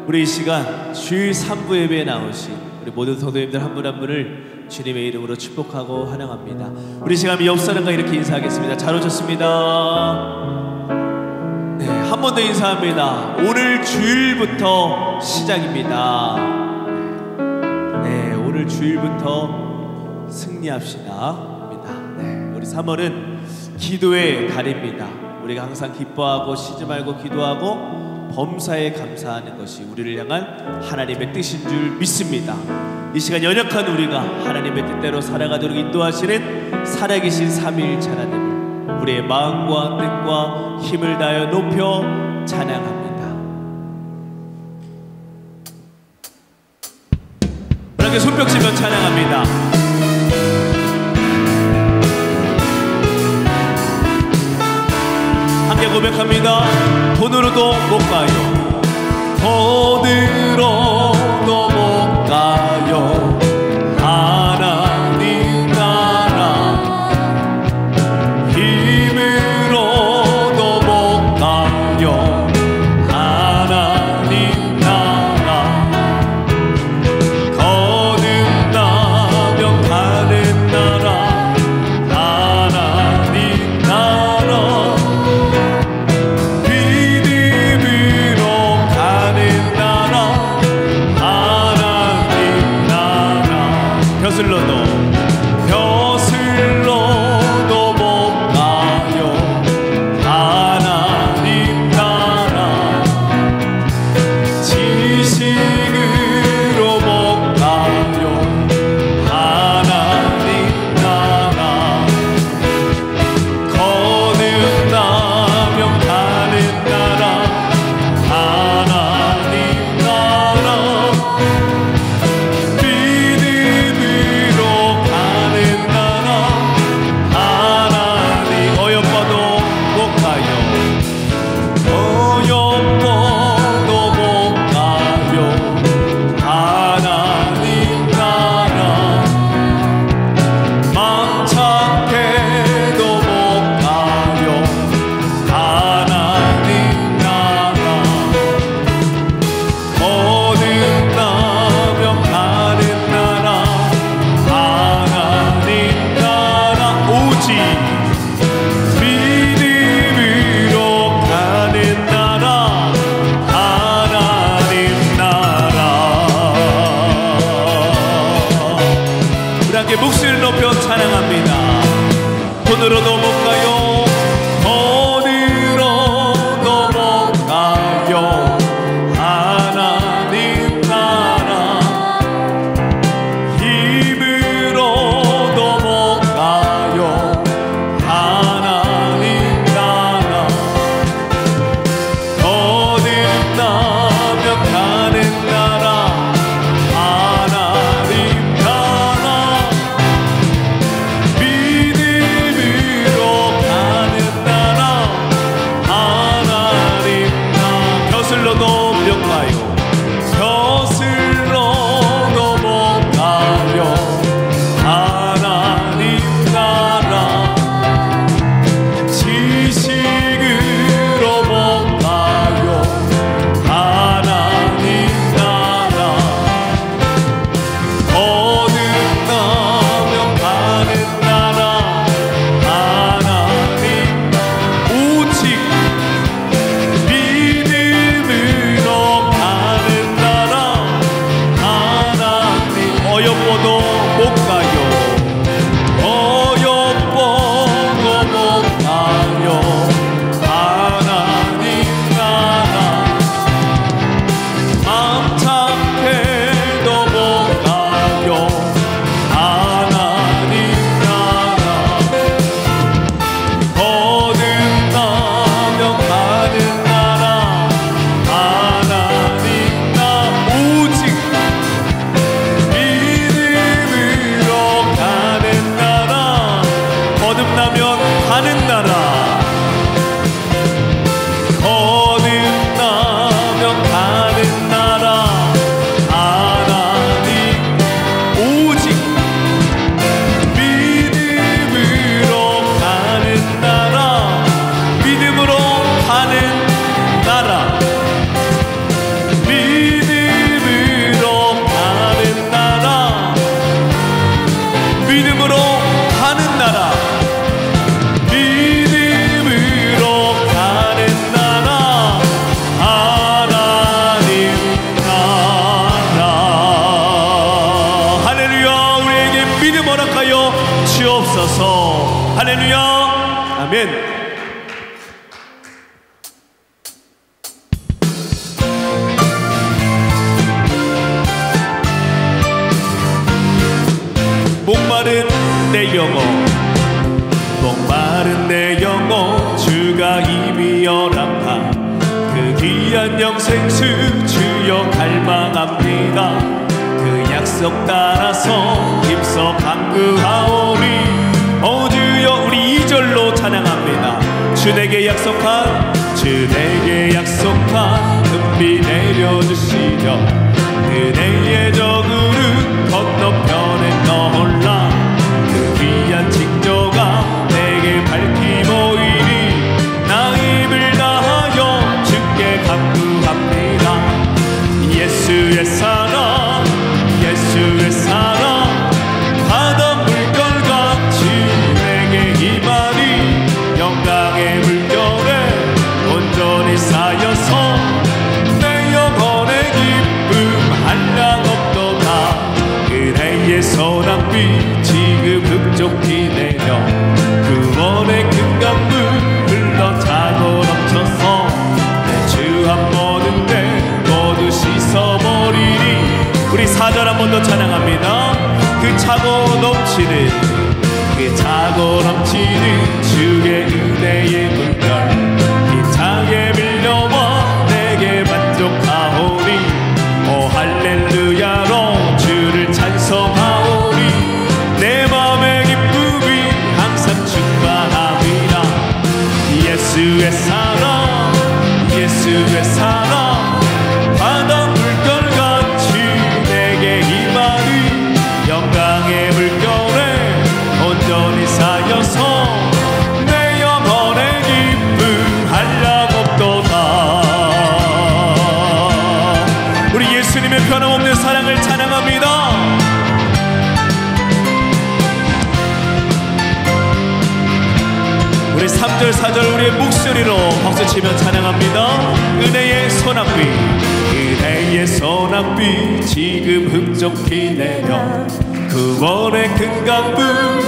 우리 이 시간 주일 3부 예배에 나오신 우리 모든 성도님들 한 분 한 분을 주님의 이름으로 축복하고 환영합니다. 우리 이 시간 옆 사람과 이렇게 인사하겠습니다. 잘 오셨습니다. 네, 한 번 더 인사합니다. 오늘 주일부터 시작입니다. 네, 오늘 주일부터 승리합시다. 네, 우리 3월은 기도의 달입니다. 우리가 항상 기뻐하고 쉬지 말고 기도하고 범사에 감사하는 것이 우리를 향한 하나님의 뜻인 줄 믿습니다. 이 시간 연약한 우리가 하나님의 뜻대로 살아가도록 인도하시는 살아계신 삼위일체 하나님을 우리의 마음과 뜻과 힘을 다하여 높여 찬양합니다. 그렇게 손뼉치며 찬양합니다. 함께 고백합니다. 돈으로도 못 가요. 돈으로도 못 가요. 하나님 나라 힘으로도 못 가요. 하나님 나라 거듭나면 가는 나라 하나님 나라 믿음으로 가는 나라 아멘. 목마른 내 영혼, 목마른 내 영혼, 주가 이미 연합한 그 귀한 영생수 주여 갈망합니다. 그 약속 따라서 힘써 간구하오니 오 주여. 우리 2절로 찬양합니다. 주 내게 약속한, 주 내게 약속한 은비 내려주시려 은혜의 저 구름 건너편에 떠올라 그 귀한 징조가 내게 밝히 보이니 나 힘을 다하여 주께 간구합니다. 예수의 사랑, 예수의 사랑, 바다 물결같이 내게 임하니 영광의 물결에 온전히 쌓여서 내 영혼의 기쁨 한량 없도다. 은혜의 소낙비 지금 흡족히 내려 구원의 큰 강물 흘러차고 넘쳐서 내 주한 모든 데 모두 씻어버리니. 우리 4절 한 번 더 찬양합니다. 그 차고 넘치는, 그 차고 넘치는 주의 은혜의 물결 힘차게 밀려와 내게 만족하오니 오 할렐루야로 주를 찬송하오니 내 맘의 기쁨이 항상 충만합니다. 예수의 사랑, 예수의 사랑, 바다 물결같이 내게 임하니 영광의 물결에 온전히 쌓여서 내 영혼의 기쁨 한량 없도다. 우리 예수님의 변함없는 사랑을 찬양합니다. 우리 3절 4절 우리의 목소리로 박수치며 찬양합니다. 은혜의 소낙비, 은혜의 소낙비 지금 흡족히 내려 구원의 큰 강물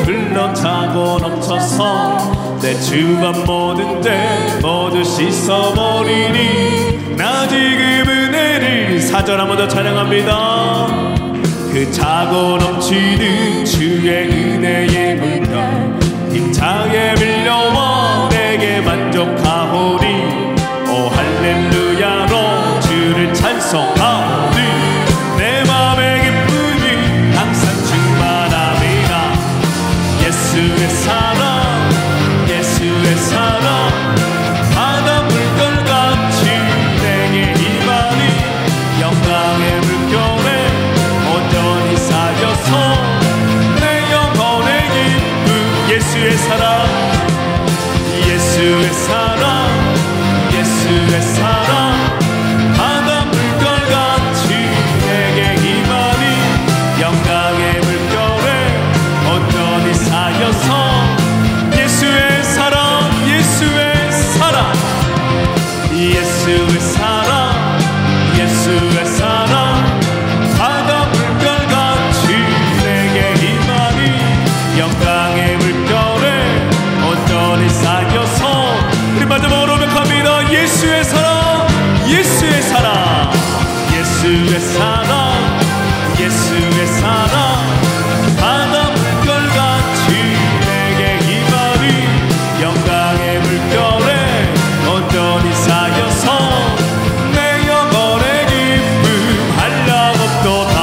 흘러차고 넘쳐서 내 주관 모든 데 모두 씻어버리니 나 지금 은혜를. 4절 한 번 더 찬양합니다. 그 차고 넘치는 주의 은혜의 물결 힘차게 밀려와 내게 만족하오니 오 할렐루야로 주를 찬송하오니 내 맘의 기쁨이 항상 충만합니다. 예수의 사랑, 예수의 사랑, 바다 물결같이 내게 임하니 영광의 물결에 온전히 쌓여서 내 영혼의 기쁨. 예수의 사랑, 예수의 사랑, 예수의 사랑, 바다 물결같이 내게 임하니 영광의 물결에 온전히 쌓여서 예수의 사랑, 예수의 사랑, 예수의 사랑, 예수의 사랑, 바다 물결같이 내게 임하니 영광의 물결에 온전히 쌓여서. 우리 마지막으로 고백합니다. 예수의 사랑, 예수의 사랑, 예수의 사랑, 예수의 사랑, 바다 물결같이 내게 임하니 영광의 물결에 온전히 쌓여서 내 영혼의 기쁨 한량 없도다.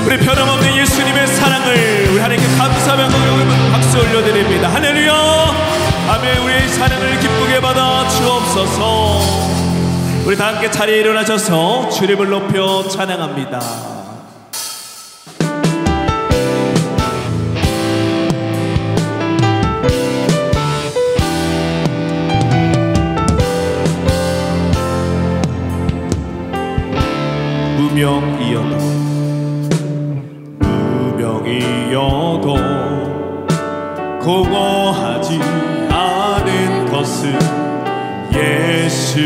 우리 변함없는 예수님의 사랑을 우리 하나님께 감사하며 박수 올려드립니다. 할렐루야 아멘. 우리의 사랑을 기쁘게 받아 주옵소서. 우리 다 함께 자리에 일어나셔서 주를 높여 찬양합니다. 무명이어도 공허하지 않은 것은 예수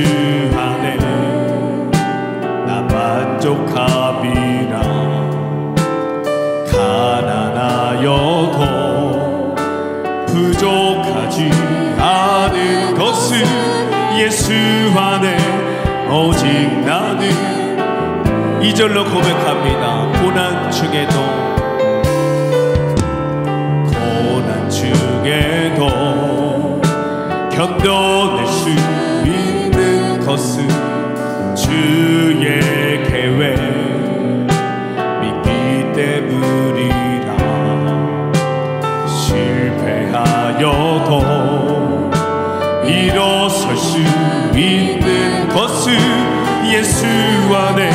안에 나 만족함이라. 가난 의심하지 않은 것은 예수 안에 오직 나는 2절로 고백합니다. 고난 중에도 견뎌낼 수 있는 것은 주의 계획 믿기 때문이라. 실패하여도 일어설 수 있는 것은 예수 안에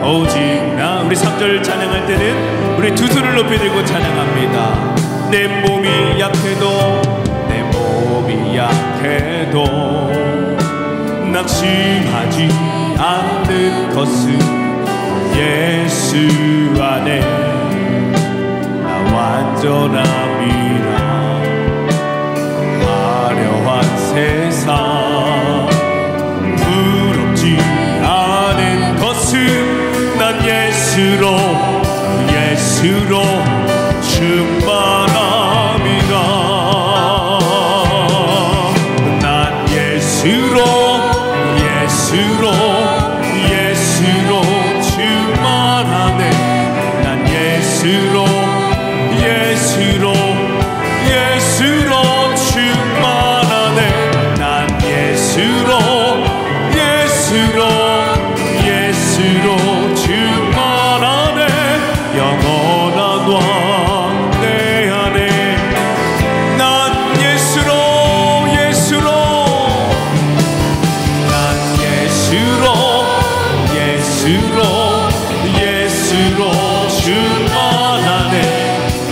오직 나. 우리 3절 찬양할 때는 우리 두 손을 높이 들고 찬양합니다. 내 몸이 약해도 낙심하지 않는 것은 예수 안에 나 완전함이라. 화려한 세상 부럽지 않은 것은 난 예수로 충만함이라. 난 예수로 충만하네. 난 예수로 충만하네. 난 예수로 충만하네. 영원한 왕 내 안에 난 예수로 충만하네.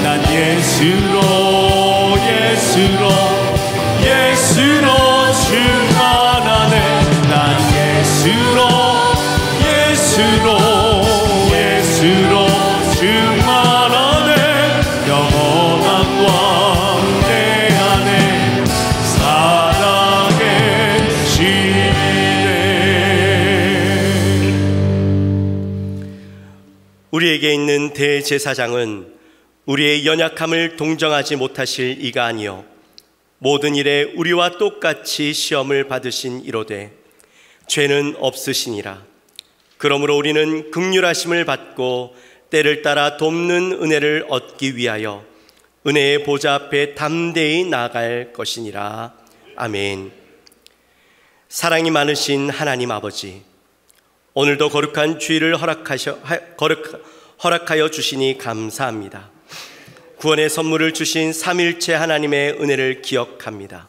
난 예수로 충만하네. 난 예수로 충만하네. 영원한 왕 내 안에 살아계시네. 우리에게 있는 대제사장은 우리의 연약함을 동정하지 못하실 이가 아니요 모든 일에 우리와 똑같이 시험을 받으신 이로되 죄는 없으시니라. 그러므로 우리는 긍휼하심을 받고 때를 따라 돕는 은혜를 얻기 위하여 은혜의 보좌 앞에 담대히 나아갈 것이니라. 아멘. 사랑이 많으신 하나님 아버지, 오늘도 거룩한 주일을 허락하여 주시니 감사합니다. 구원의 선물을 주신 삼일체 하나님의 은혜를 기억합니다.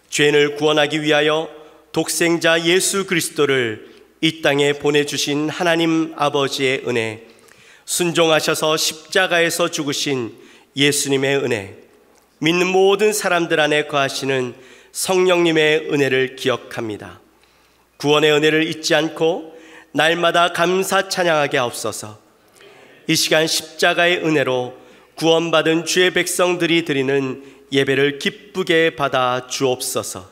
죄인을 구원하기 위하여 독생자 예수 그리스도를 이 땅에 보내주신 하나님 아버지의 은혜, 순종하셔서 십자가에서 죽으신 예수님의 은혜, 믿는 모든 사람들 안에 거하시는 성령님의 은혜를 기억합니다. 구원의 은혜를 잊지 않고 날마다 감사 찬양하게 하옵소서. 이 시간 십자가의 은혜로 구원받은 주의 백성들이 드리는 예배를 기쁘게 받아 주옵소서.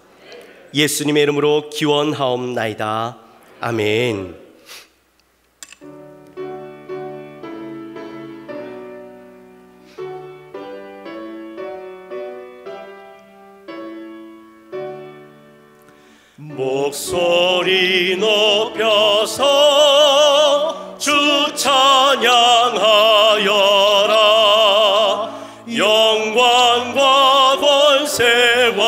예수님의 이름으로 기원하옵나이다. 아멘. 목소리 높여서 주 찬양하여라. 영광과 권세와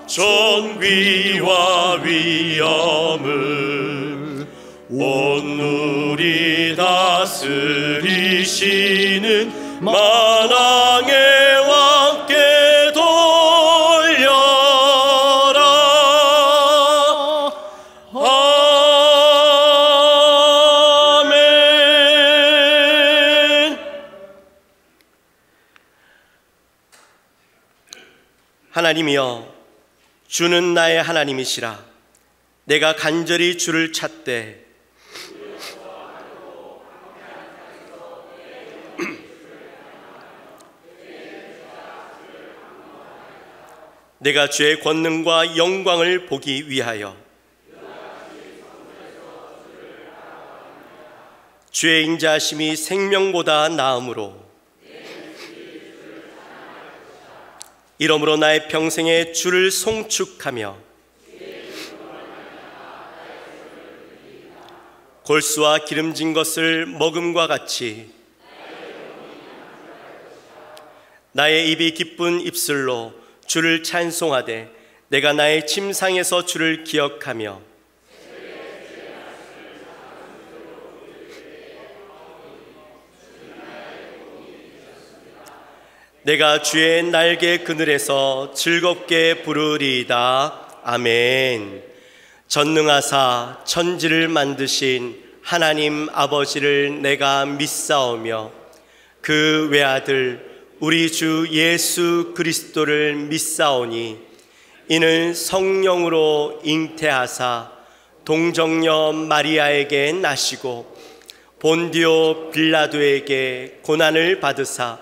존귀와 위엄을 온누리 다스리시는 만왕의 왕께 하나님이여, 주는 나의 하나님이시라. 내가 간절히 주를 찾되 내가 주의 권능과 영광을 보기 위하여 주의 인자하심이 생명보다 나음으로 이러므로 나의 평생에 주를 송축하며 골수와 기름진 것을 먹음과 같이 나의 입이 기쁜 입술로 주를 찬송하되 내가 나의 침상에서 주를 기억하며 내가 주의 날개 그늘에서 즐겁게 부르리이다. 아멘. 전능하사 천지를 만드신 하나님 아버지를 내가 믿사오며 그 외아들 우리 주 예수 그리스도를 믿사오니 이는 성령으로 잉태하사 동정녀 마리아에게 나시고 본디오 빌라도에게 고난을 받으사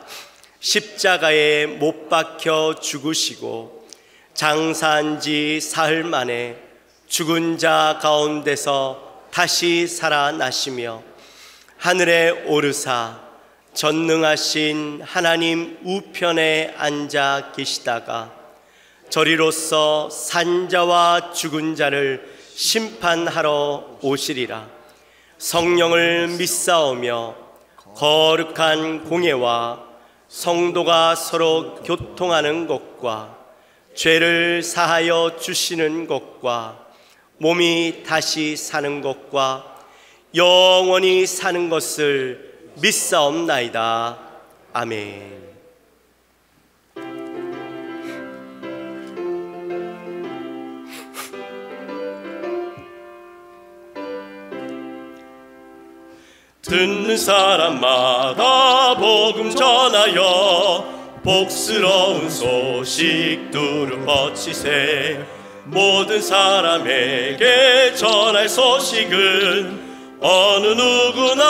십자가에 못 박혀 죽으시고 장사한 지 사흘 만에 죽은 자 가운데서 다시 살아나시며 하늘에 오르사 전능하신 하나님 우편에 앉아 계시다가 저리로서 산자와 죽은 자를 심판하러 오시리라. 성령을 믿사오며 거룩한 공예와 성도가 서로 교통하는 것과 죄를 사하여 주시는 것과 몸이 다시 사는 것과 영원히 사는 것을 믿사옵나이다. 아멘. 듣는 사람마다 복음 전하여 복스러운 소식 두루 퍼치세. 모든 사람에게 전할 소식은 어느 누구나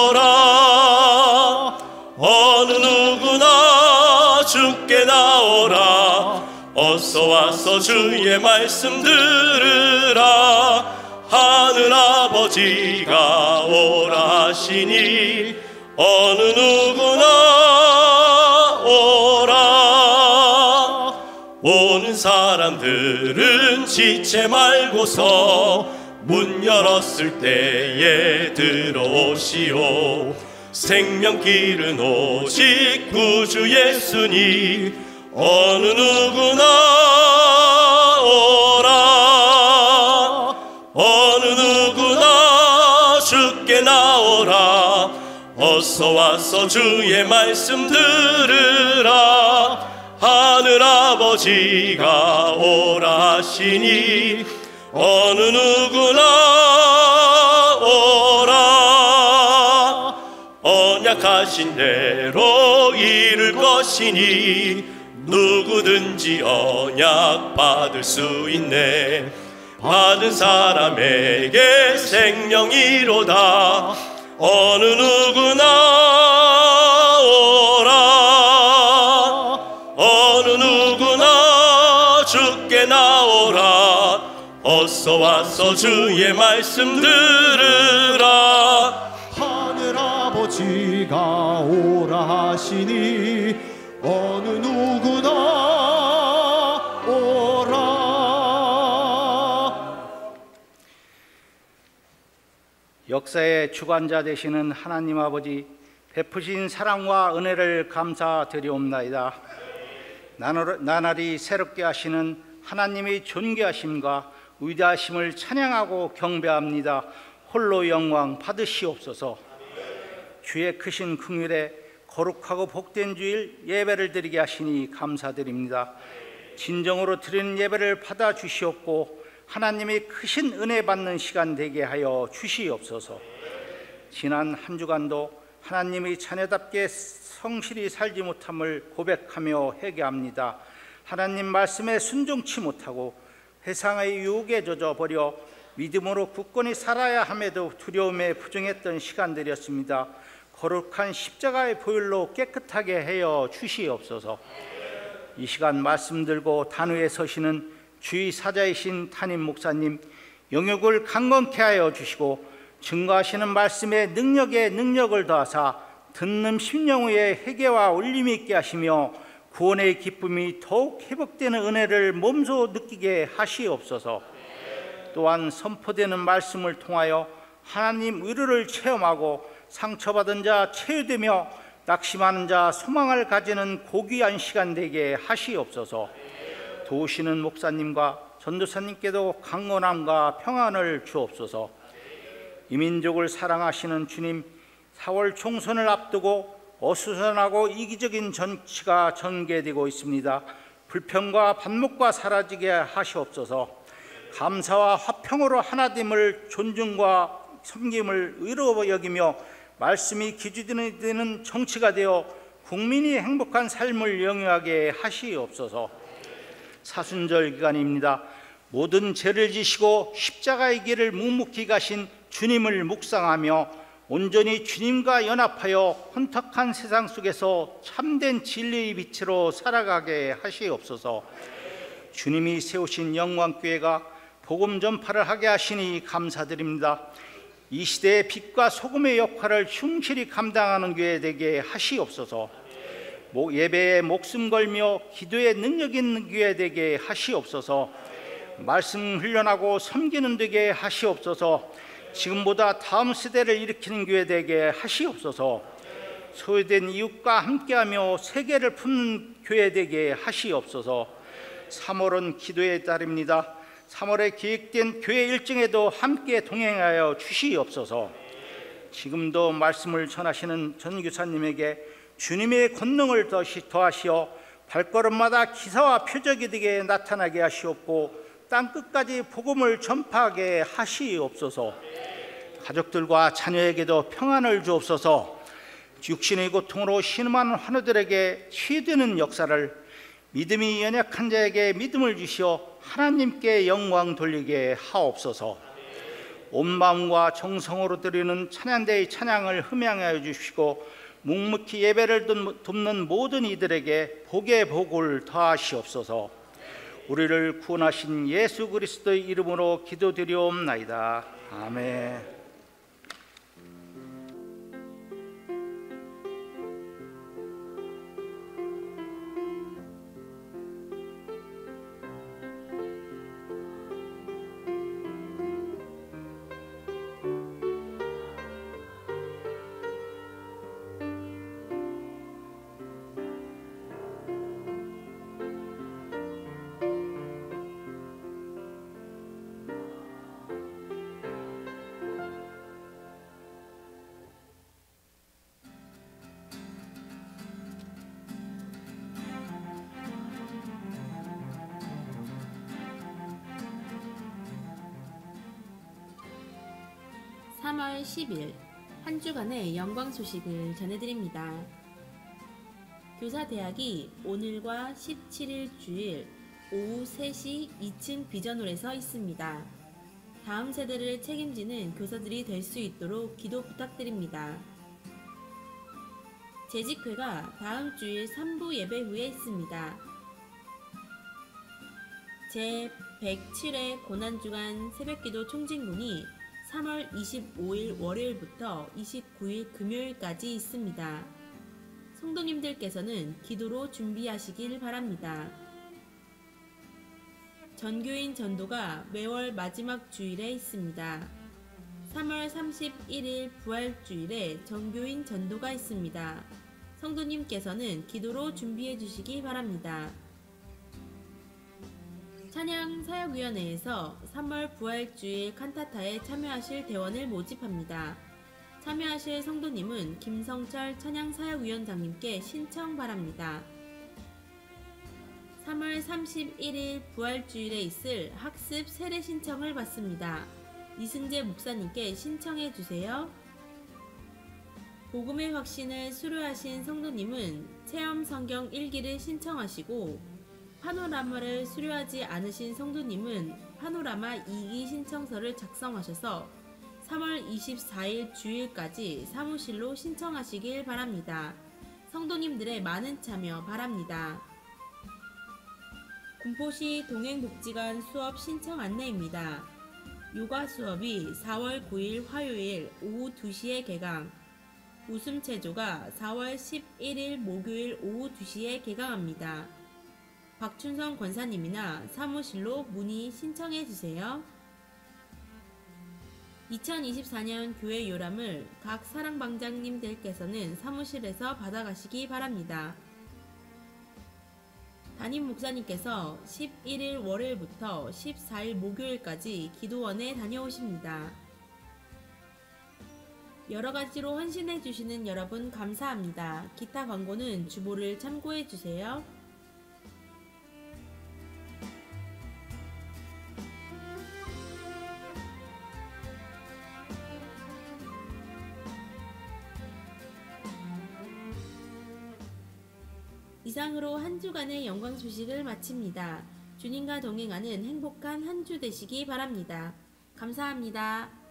오라. 어느 누구나 주께 나오라. 어서 와서 주의 말씀 들으라. 하늘 아버지가 오라 하시니 어느 누구나 오라. 오는 사람들은 지체 말고서 문 열었을 때에 들어오시오. 생명길은 오직 구주 예수니 어느 누구나 오라. 어느 누구나 주께 나오라. 어서 와서 주의 말씀 들으라. 하늘 아버지가 오라 하시니 어느 누구나 오라. 언약하신 대로 이룰 것이니 누구든지 언약 받을 수 있네. 받은 사람에게 생명이로다. 어느 누구나 오라. 어느 누구나 주께 나오라. 어서 와서 주의 말씀 들으라. 하늘 아버지가 오라 하시니 어느 누구나 오라. 역사의 주관자 되시는 하나님 아버지, 베푸신 사랑과 은혜를 감사드리옵나이다. 나날이 새롭게 하시는 하나님의 존귀하심과 위대하심을 찬양하고 경배합니다. 홀로 영광 받으시옵소서. 주의 크신 긍휼에 거룩하고 복된 주일 예배를 드리게 하시니 감사드립니다. 진정으로 드리는 예배를 받아 주시옵고 하나님의 크신 은혜 받는 시간 되게 하여 주시옵소서. 지난 한 주간도 하나님의 자녀답게 성실히 살지 못함을 고백하며 회개합니다. 하나님 말씀에 순종치 못하고 세상의 유혹에 젖어버려 믿음으로 굳건히 살아야 함에도 두려움에 부정했던 시간들이었습니다. 거룩한 십자가의 보혈로 깨끗하게 하여 주시옵소서. 이 시간 말씀 들고 단위에 서시는 주의 사자이신 담임 목사님 영역을 강건케 하여 주시고 증거하시는 말씀에 능력에 능력을 더하사 듣는 심령 위에 회개와 울림이 있게 하시며 구원의 기쁨이 더욱 회복되는 은혜를 몸소 느끼게 하시옵소서. 또한 선포되는 말씀을 통하여 하나님 위로를 체험하고 상처받은 자 치유되며 낙심하는 자 소망을 가지는 고귀한 시간 되게 하시옵소서. 도우시는 목사님과 전도사님께도 강건함과 평안을 주옵소서. 이 민족을 사랑하시는 주님, 4월 총선을 앞두고 어수선하고 이기적인 정치가 전개되고 있습니다. 불평과 반목과 사라지게 하시옵소서. 감사와 화평으로 하나됨을 존중과 섬김을 의로 여기며 말씀이 기준되는 정치가 되어 국민이 행복한 삶을 영위하게 하시옵소서. 사순절 기간입니다. 모든 죄를 지시고 십자가의 길을 묵묵히 가신 주님을 묵상하며 온전히 주님과 연합하여 혼탁한 세상 속에서 참된 진리의 빛으로 살아가게 하시옵소서. 주님이 세우신 영광교회가 복음 전파를 하게 하시니 감사드립니다. 이 시대의 빛과 소금의 역할을 충실히 감당하는 교회 되게 하시옵소서. 예배에 목숨 걸며 기도에 능력 있는 교회 되게 하시옵소서. 말씀 훈련하고 섬기는 되게 하시옵소서. 지금보다 다음 세대를 일으키는 교회 되게 하시옵소서. 소외된 이웃과 함께하며 세계를 품는 교회 되게 하시옵소서. 3월은 기도의 달입니다. 3월에 계획된 교회 일정에도 함께 동행하여 주시옵소서. 지금도 말씀을 전하시는 전교사님에게 주님의 권능을 더하시어 발걸음마다 기사와 표적이 되게 나타나게 하시옵고 땅끝까지 복음을 전파하게 하시옵소서. 가족들과 자녀에게도 평안을 주옵소서. 육신의 고통으로 신음하는 환우들에게 치유되는 역사를, 믿음이 연약한 자에게 믿음을 주시어 하나님께 영광 돌리게 하옵소서. 온 마음과 정성으로 드리는 찬양대의 찬양을 흠양하여 주시고 묵묵히 예배를 돕는 모든 이들에게 복의 복을 더하시옵소서. 우리를 구원하신 예수 그리스도의 이름으로 기도드리옵나이다. 아멘. (3월 10일) 한 주간의 영광 소식을 전해드립니다. 교사대학이 오늘과 17일 주일 오후 3시 2층 비전홀에 서 있습니다. 다음 세대를 책임지는 교사들이 될 수 있도록 기도 부탁드립니다. 재직회가 다음 주일 3부 예배 후에 있습니다. 제107회 고난주간 새벽기도 총진군이 3월 25일 월요일부터 29일 금요일까지 있습니다. 성도님들께서는 기도로 준비하시길 바랍니다. 전교인 전도가 매월 마지막 주일에 있습니다. 3월 31일 부활주일에 전교인 전도가 있습니다. 성도님께서는 기도로 준비해 주시기 바랍니다. 찬양사역위원회에서 3월 부활주일 칸타타에 참여하실 대원을 모집합니다. 참여하실 성도님은 김성철 찬양사역위원장님께 신청 바랍니다. 3월 31일 부활주일에 있을 학습 세례 신청을 받습니다. 이승재 목사님께 신청해 주세요. 복음의 확신을 수료하신 성도님은 체험 성경 1기를 신청하시고 파노라마를 수료하지 않으신 성도님은 파노라마 2기 신청서를 작성하셔서 3월 24일 주일까지 사무실로 신청하시길 바랍니다. 성도님들의 많은 참여 바랍니다. 군포시 동행복지관 수업 신청 안내입니다. 요가 수업이 4월 9일 화요일 오후 2시에 개강, 웃음체조가 4월 11일 목요일 오후 2시에 개강합니다. 박춘성 권사님이나 사무실로 문의 신청해 주세요. 2024년 교회 요람을 각 사랑방장님들께서는 사무실에서 받아가시기 바랍니다. 담임 목사님께서 11일 월요일부터 14일 목요일까지 기도원에 다녀오십니다. 여러가지로 헌신해 주시는 여러분 감사합니다. 기타 광고는 주보를 참고해 주세요. 이상으로 한 주간의 영광 소식을 마칩니다. 주님과 동행하는 행복한 한 주 되시기 바랍니다. 감사합니다.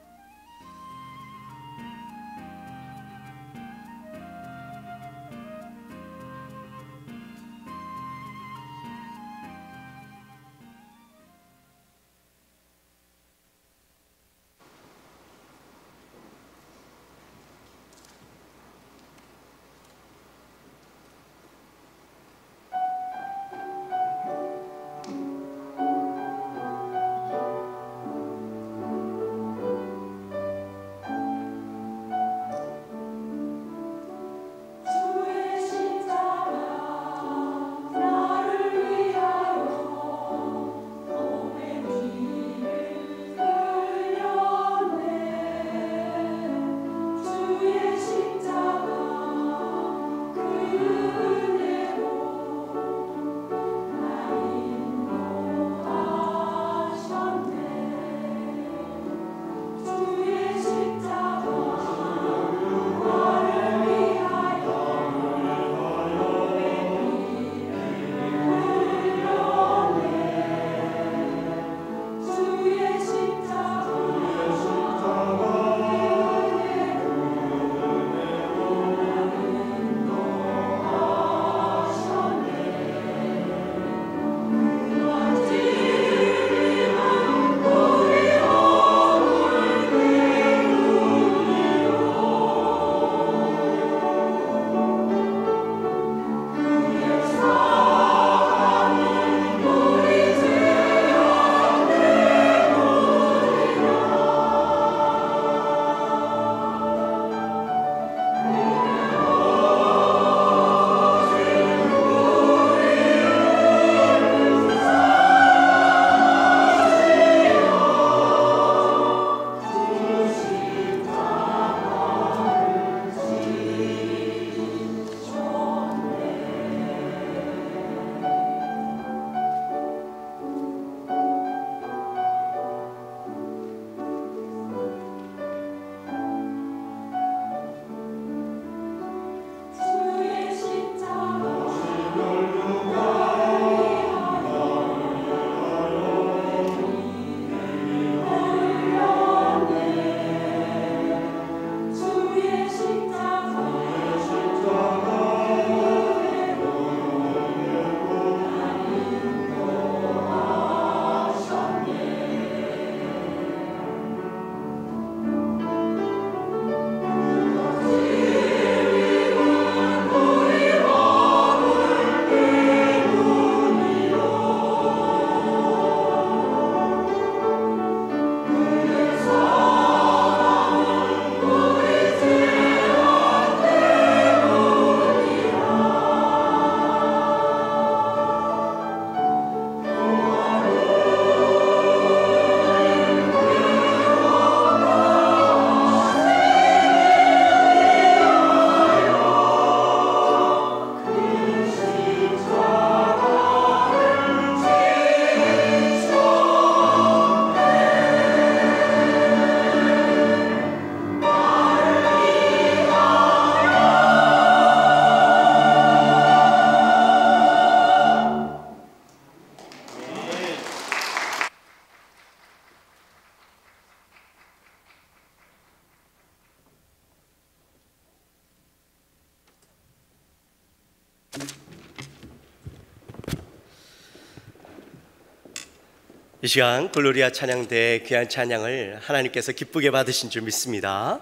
이 시간 글로리아 찬양대의 귀한 찬양을 하나님께서 기쁘게 받으신 줄 믿습니다.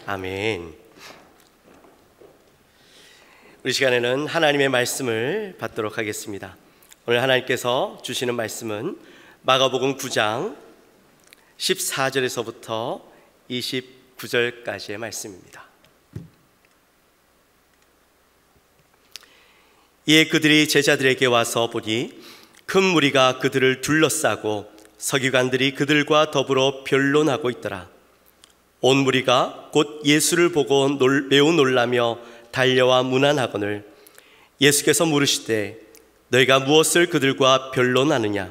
아멘. 우리 시간에는 하나님의 말씀을 받도록 하겠습니다. 오늘 하나님께서 주시는 말씀은 마가복음 9장 14절에서부터 29절까지의 말씀입니다. 이에 그들이 제자들에게 와서 보니 큰 무리가 그들을 둘러싸고 서기관들이 그들과 더불어 변론하고 있더라. 온 무리가 곧 예수를 보고 매우 놀라며 달려와 문안하거늘 예수께서 물으시되 너희가 무엇을 그들과 변론하느냐?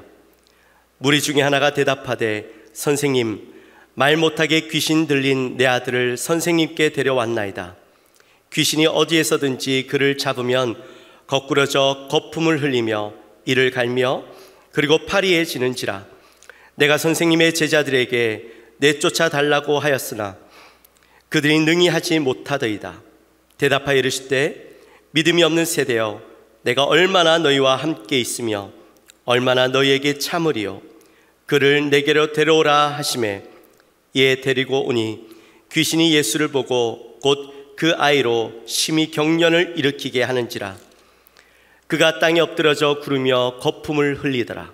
무리 중에 하나가 대답하되 선생님, 말 못하게 귀신 들린 내 아들을 선생님께 데려왔나이다. 귀신이 어디에서든지 그를 잡으면 거꾸러져 거품을 흘리며 이를 갈며 그리고 파리해지는지라. 내가 선생님의 제자들에게 내쫓아 달라고 하였으나 그들이 능히 하지 못하더이다. 대답하여 이르시되 믿음이 없는 세대여, 내가 얼마나 너희와 함께 있으며 얼마나 너희에게 참으리요. 그를 내게로 데려오라 하시매 이에 데리고 오니 귀신이 예수를 보고 곧 그 아이로 심히 경련을 일으키게 하는지라. 그가 땅에 엎드러져 구르며 거품을 흘리더라.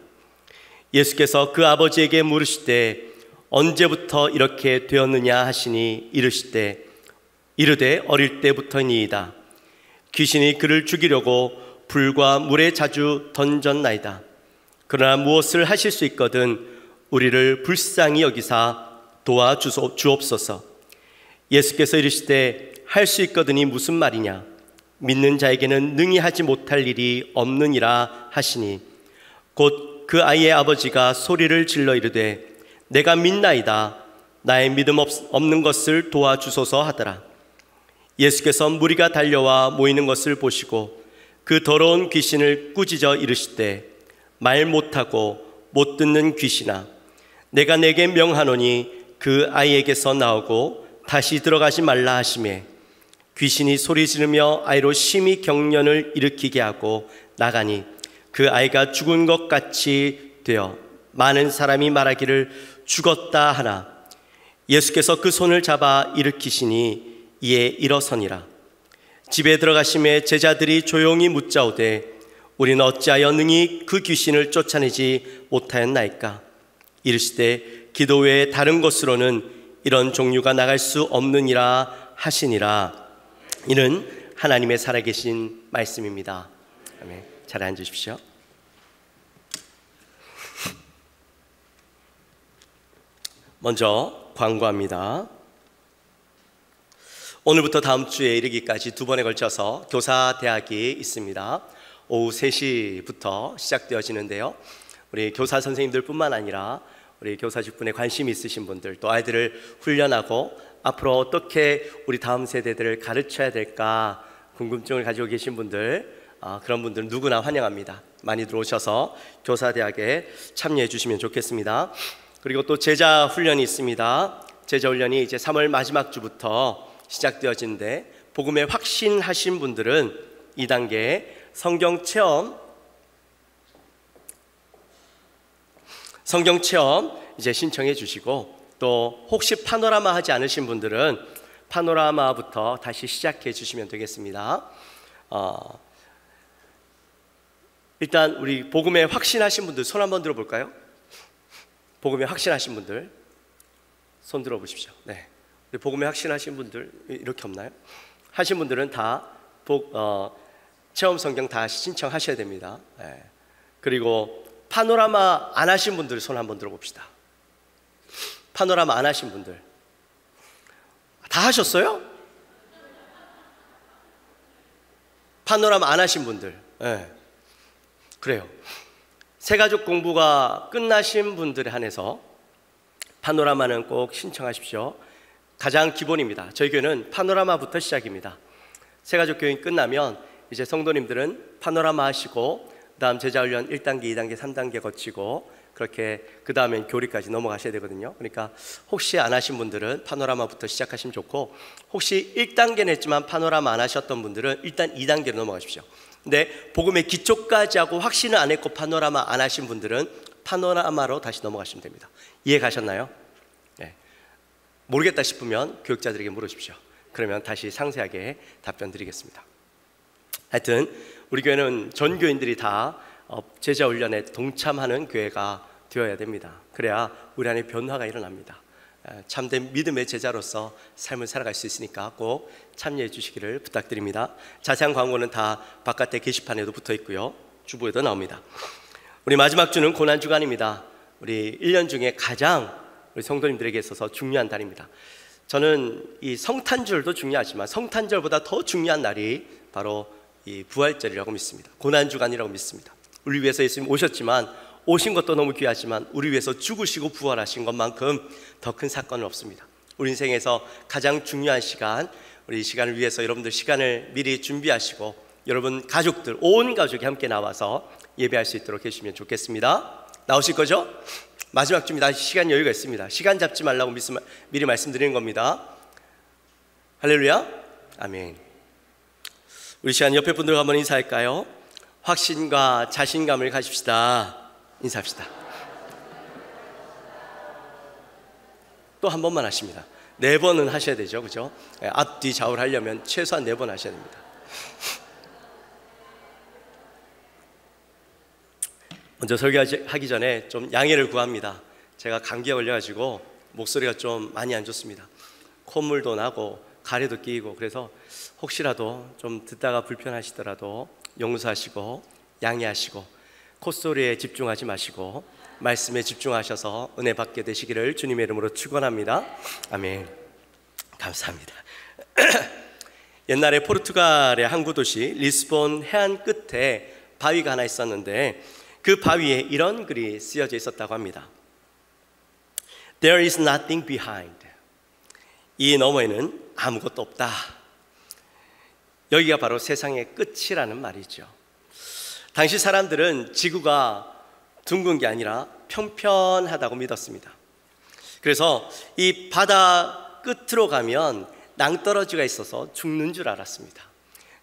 예수께서 그 아버지에게 물으시되 언제부터 이렇게 되었느냐 하시니 이르되 어릴 때부터니이다. 귀신이 그를 죽이려고 불과 물에 자주 던졌나이다. 그러나 무엇을 하실 수 있거든 우리를 불쌍히 여기사 도와주옵소서. 예수께서 이르시되 할 수 있거든이 무슨 말이냐? 믿는 자에게는 능히 하지 못할 일이 없느니라 하시니 곧 그 아이의 아버지가 소리를 질러 이르되 내가 믿나이다. 나의 믿음 없는 것을 도와주소서 하더라. 예수께서 무리가 달려와 모이는 것을 보시고 그 더러운 귀신을 꾸짖어 이르시되 말 못하고 못 듣는 귀신아, 내가 내게 명하노니 그 아이에게서 나오고 다시 들어가지 말라 하시매 귀신이 소리 지르며 아이로 심히 경련을 일으키게 하고 나가니 그 아이가 죽은 것 같이 되어 많은 사람이 말하기를 죽었다 하나 예수께서 그 손을 잡아 일으키시니 이에 일어서니라. 집에 들어가심에 제자들이 조용히 묻자오되 우리는 어찌하여 능히 그 귀신을 쫓아내지 못하였나이까? 이르시되 기도 외에 다른 것으로는 이런 종류가 나갈 수 없느니라 하시니라. 이는 하나님의 살아계신 말씀입니다. 아멘. 잘 앉으십시오. 먼저 광고합니다. 오늘부터 다음 주에 이르기까지 2번에 걸쳐서 교사대학이 있습니다. 오후 3시부터 시작되어지는데요. 우리 교사 선생님들 뿐만 아니라 우리 교사 직분에 관심이 있으신 분들, 또 아이들을 훈련하고 앞으로 어떻게 우리 다음 세대들을 가르쳐야 될까 궁금증을 가지고 계신 분들, 그런 분들 누구나 환영합니다. 많이 들어오셔서 교사대학에 참여해 주시면 좋겠습니다. 그리고 또 제자 훈련이 있습니다. 제자 훈련이 이제 3월 마지막 주부터 시작되어지는데 복음에 확신하신 분들은 2단계 성경 체험 이제 신청해 주시고, 또 혹시 파노라마 하지 않으신 분들은 파노라마부터 다시 시작해 주시면 되겠습니다. 일단 우리 복음에 확신하신 분들 손 한번 들어볼까요? 복음에 확신하신 분들 손 들어보십시오. 네, 우리 복음에 확신하신 분들 이렇게 없나요? 하신 분들은 다 체험 성경 다 신청하셔야 됩니다. 네. 그리고 파노라마 안 하신 분들 손 한번 들어봅시다. 파노라마 안 하신 분들 다 하셨어요? 파노라마 안 하신 분들, 네. 그래요. 새가족 공부가 끝나신 분들에 한해서 파노라마는 꼭 신청하십시오. 가장 기본입니다. 저희 교회는 파노라마부터 시작입니다. 새가족 교회 끝나면 이제 성도님들은 파노라마 하시고 그다음 제자훈련 1단계, 2단계, 3단계 거치고 그렇게 그 다음엔 교리까지 넘어가셔야 되거든요. 그러니까 혹시 안 하신 분들은 파노라마부터 시작하시면 좋고, 혹시 1단계는 했지만 파노라마 안 하셨던 분들은 일단 2단계로 넘어가십시오. 근데 복음의 기초까지 하고 확신을 안 했고 파노라마 안 하신 분들은 파노라마로 다시 넘어가시면 됩니다. 이해 가셨나요? 네. 모르겠다 싶으면 교육자들에게 물으십시오. 그러면 다시 상세하게 답변 드리겠습니다. 하여튼 우리 교회는 전 교인들이 다 제자 훈련에 동참하는 교회가 되어야 됩니다. 그래야 우리 안에 변화가 일어납니다. 참된 믿음의 제자로서 삶을 살아갈 수 있으니까 꼭 참여해 주시기를 부탁드립니다. 자세한 광고는 다 바깥에 게시판에도 붙어 있고요, 주보에도 나옵니다. 우리 마지막 주는 고난주간입니다. 우리 1년 중에 가장 우리 성도님들에게 있어서 중요한 달입니다. 저는 이 성탄절도 중요하지만 성탄절보다 더 중요한 날이 바로 이 부활절이라고 믿습니다. 고난주간이라고 믿습니다. 우리 위해서 예수님 오셨지만, 오신 것도 너무 귀하지만 우리 위해서 죽으시고 부활하신 것만큼 더 큰 사건은 없습니다. 우리 인생에서 가장 중요한 시간, 우리 이 시간을 위해서 여러분들 시간을 미리 준비하시고 여러분 가족들, 온 가족이 함께 나와서 예배할 수 있도록 해주시면 좋겠습니다. 나오실 거죠? 마지막 주입니다. 시간 여유가 있습니다. 시간 잡지 말라고 미리 말씀드리는 겁니다. 할렐루야, 아멘. 우리 시간 옆에 분들과 한번 인사할까요? 확신과 자신감을 가집시다. 인사합시다. 또 한 번만 하십니다. 4번은 하셔야 되죠, 그죠? 앞뒤 좌우를 하려면 최소한 4번 하셔야 됩니다. 먼저 설교하기 전에 좀 양해를 구합니다. 제가 감기에 걸려가지고 목소리가 좀 많이 안 좋습니다. 콧물도 나고 가래도 끼고, 그래서 혹시라도 좀 듣다가 불편하시더라도 용서하시고 양해하시고 콧소리에 집중하지 마시고 말씀에 집중하셔서 은혜 받게 되시기를 주님의 이름으로 축원합니다. 아멘. 감사합니다. 옛날에 포르투갈의 항구 도시 리스본 해안 끝에 바위가 하나 있었는데 그 바위에 이런 글이 쓰여져 있었다고 합니다. There is nothing behind. 이 너머에는 아무것도 없다. 여기가 바로 세상의 끝이라는 말이죠. 당시 사람들은 지구가 둥근 게 아니라 평평하다고 믿었습니다. 그래서 이 바다 끝으로 가면 낭떠러지가 있어서 죽는 줄 알았습니다.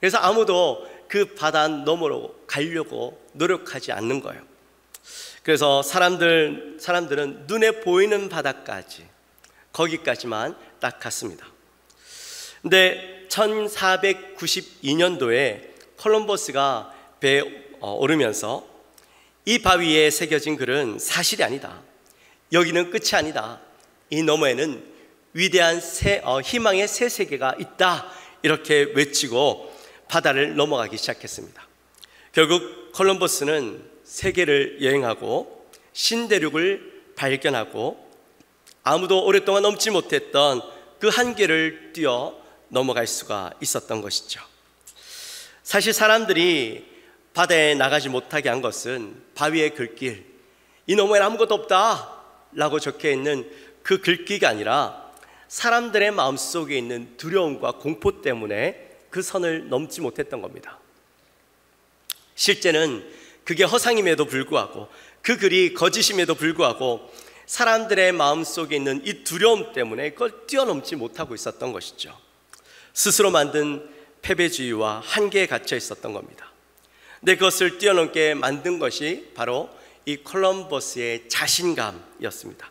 그래서 아무도 그 바다 너머로 가려고 노력하지 않는 거예요. 그래서 사람들은 눈에 보이는 바다까지, 거기까지만 딱 갔습니다. 근데 1492년도에 콜럼버스가 배에 오르면서 이 바위에 새겨진 글은 사실이 아니다. 여기는 끝이 아니다. 이 너머에는 위대한 희망의 새 세계가 있다. 이렇게 외치고 바다를 넘어가기 시작했습니다. 결국 콜럼버스는 세계를 여행하고 신대륙을 발견하고 아무도 오랫동안 넘지 못했던 그 한계를 뛰어 넘어갈 수가 있었던 것이죠. 사실 사람들이 바다에 나가지 못하게 한 것은 바위의 글귀, 이 너머에 아무것도 없다 라고 적혀있는 그 글귀가 아니라 사람들의 마음속에 있는 두려움과 공포 때문에 그 선을 넘지 못했던 겁니다. 실제는 그게 허상임에도 불구하고, 그 글이 거짓임에도 불구하고 사람들의 마음속에 있는 이 두려움 때문에 그걸 뛰어넘지 못하고 있었던 것이죠. 스스로 만든 패배주의와 한계에 갇혀 있었던 겁니다. 근데 그것을 뛰어넘게 만든 것이 바로 이 콜럼버스의 자신감이었습니다.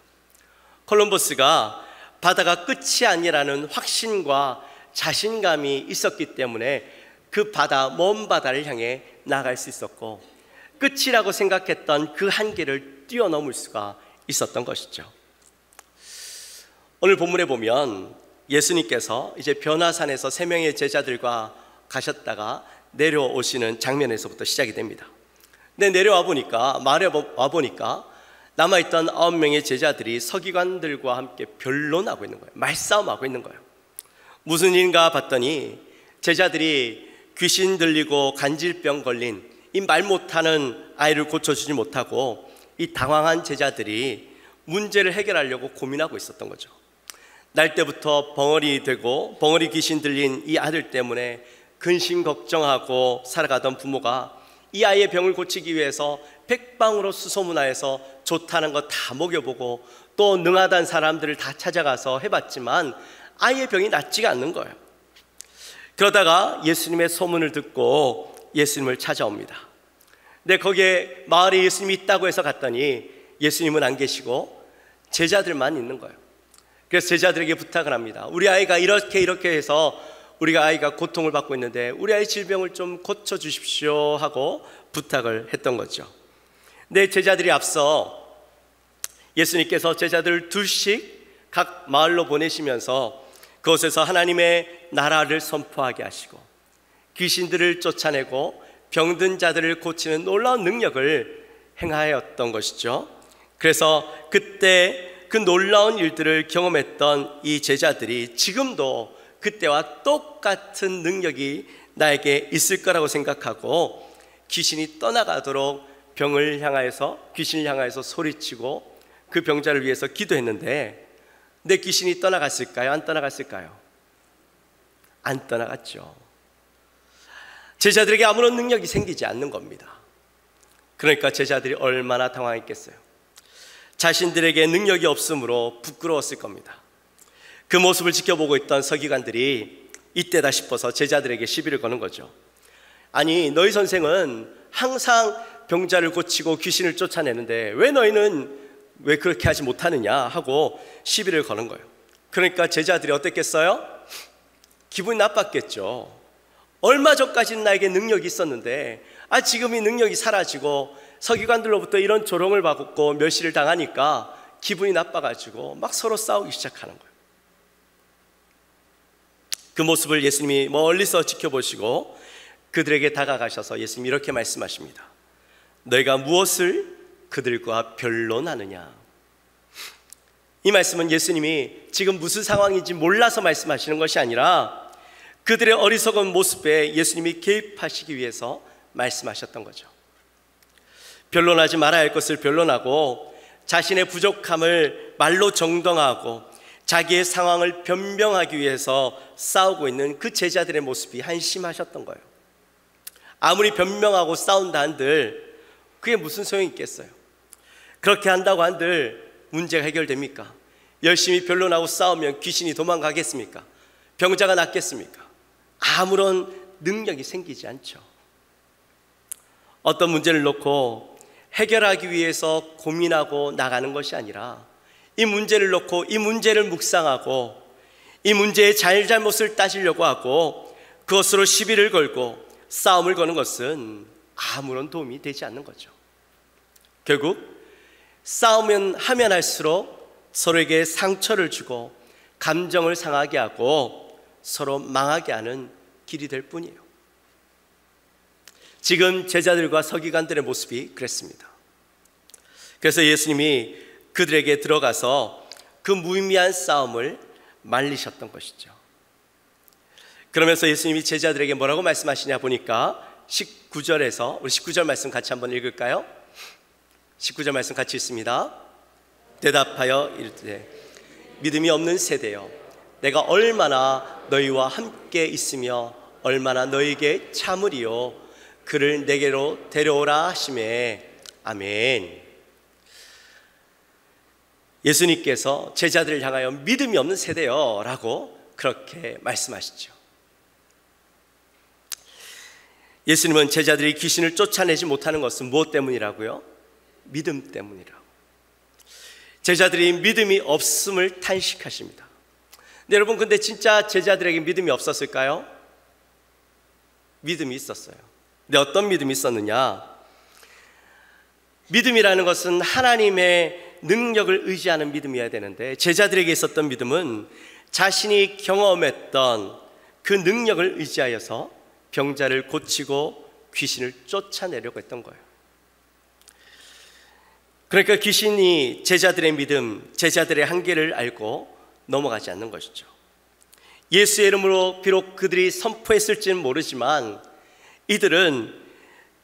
콜럼버스가 바다가 끝이 아니라는 확신과 자신감이 있었기 때문에 그 바다, 먼 바다를 향해 나갈 수 있었고, 끝이라고 생각했던 그 한계를 뛰어넘을 수가 있었던 것이죠. 오늘 본문에 보면 예수님께서 이제 변화산에서 3명의 제자들과 가셨다가 내려오시는 장면에서부터 시작이 됩니다. 근데 내려와 보니까, 마을에 와 보니까 남아있던 9명의 제자들이 서기관들과 함께 변론하고 있는 거예요. 말싸움하고 있는 거예요. 무슨 일인가 봤더니 제자들이 귀신 들리고 간질병 걸린 이 말 못하는 아이를 고쳐주지 못하고 이 당황한 제자들이 문제를 해결하려고 고민하고 있었던 거죠. 날 때부터 벙어리 되고 벙어리 귀신 들린 이 아들 때문에 근심 걱정하고 살아가던 부모가 이 아이의 병을 고치기 위해서 백방으로 수소문하여서 좋다는 거 다 먹여보고 또 능하다는 사람들을 다 찾아가서 해봤지만 아이의 병이 낫지가 않는 거예요. 그러다가 예수님의 소문을 듣고 예수님을 찾아옵니다. 근데 거기에 마을에 예수님이 있다고 해서 갔더니 예수님은 안 계시고 제자들만 있는 거예요. 그래서 제자들에게 부탁을 합니다. 우리 아이가 이렇게 해서 우리가 아이가 고통을 받고 있는데 우리 아이 질병을 좀 고쳐주십시오 하고 부탁을 했던 거죠. 내 제자들이 앞서 예수님께서 제자들을 둘씩 각 마을로 보내시면서 그곳에서 하나님의 나라를 선포하게 하시고 귀신들을 쫓아내고 병든 자들을 고치는 놀라운 능력을 행하였던 것이죠. 그래서 그때 그 놀라운 일들을 경험했던 이 제자들이 지금도 그때와 똑같은 능력이 나에게 있을 거라고 생각하고 귀신이 떠나가도록 귀신을 향하여서 소리치고 그 병자를 위해서 기도했는데 내 귀신이 떠나갔을까요? 안 떠나갔을까요? 안 떠나갔죠. 제자들에게 아무런 능력이 생기지 않는 겁니다. 그러니까 제자들이 얼마나 당황했겠어요. 자신들에게 능력이 없으므로 부끄러웠을 겁니다. 그 모습을 지켜보고 있던 서기관들이 이때다 싶어서 제자들에게 시비를 거는 거죠. 아니, 너희 선생은 항상 병자를 고치고 귀신을 쫓아내는데 왜 너희는 왜 그렇게 하지 못하느냐 하고 시비를 거는 거예요. 그러니까 제자들이 어땠겠어요? 기분이 나빴겠죠. 얼마 전까지는 나에게 능력이 있었는데 지금 이 능력이 사라지고 서기관들로부터 이런 조롱을 받고 멸시를 당하니까 기분이 나빠가지고 막 서로 싸우기 시작하는 거예요. 그 모습을 예수님이 멀리서 지켜보시고 그들에게 다가가셔서 예수님이 이렇게 말씀하십니다. 너희가 무엇을 그들과 변론하느냐. 이 말씀은 예수님이 지금 무슨 상황인지 몰라서 말씀하시는 것이 아니라 그들의 어리석은 모습에 예수님이 개입하시기 위해서 말씀하셨던 거죠. 변론하지 말아야 할 것을 변론하고 자신의 부족함을 말로 정당화하고 자기의 상황을 변명하기 위해서 싸우고 있는 그 제자들의 모습이 한심하셨던 거예요. 아무리 변명하고 싸운다 한들 그게 무슨 소용이 있겠어요? 그렇게 한다고 한들 문제가 해결됩니까? 열심히 변론하고 싸우면 귀신이 도망가겠습니까? 병자가 낫겠습니까? 아무런 능력이 생기지 않죠. 어떤 문제를 놓고 해결하기 위해서 고민하고 나가는 것이 아니라 이 문제를 놓고 이 문제를 묵상하고 이 문제의 잘잘못을 따지려고 하고 그것으로 시비를 걸고 싸움을 거는 것은 아무런 도움이 되지 않는 거죠. 결국 싸우면 하면 할수록 서로에게 상처를 주고 감정을 상하게 하고 서로 망하게 하는 길이 될 뿐이에요. 지금 제자들과 서기관들의 모습이 그랬습니다. 그래서 예수님이 그들에게 들어가서 그 무의미한 싸움을 말리셨던 것이죠. 그러면서 예수님이 제자들에게 뭐라고 말씀하시냐 보니까 19절에서 우리 19절 말씀 같이 한번 읽을까요? 19절 말씀 같이 읽습니다. 대답하여 이르되 믿음이 없는 세대여 내가 얼마나 너희와 함께 있으며 얼마나 너희에게 참으리요 그를 내게로 데려오라 하시매. 아멘. 예수님께서 제자들을 향하여 믿음이 없는 세대여 라고 그렇게 말씀하시죠. 예수님은 제자들이 귀신을 쫓아내지 못하는 것은 무엇 때문이라고요? 믿음 때문이라고. 제자들이 믿음이 없음을 탄식하십니다. 근데 여러분, 근데 진짜 제자들에게 믿음이 없었을까요? 믿음이 있었어요. 근데 어떤 믿음이 있었느냐? 믿음이라는 것은 하나님의 능력을 의지하는 믿음이어야 되는데 제자들에게 있었던 믿음은 자신이 경험했던 그 능력을 의지하여서 병자를 고치고 귀신을 쫓아내려고 했던 거예요. 그러니까 귀신이 제자들의 믿음, 제자들의 한계를 알고 넘어가지 않는 것이죠. 예수의 이름으로 비록 그들이 선포했을지는 모르지만 이들은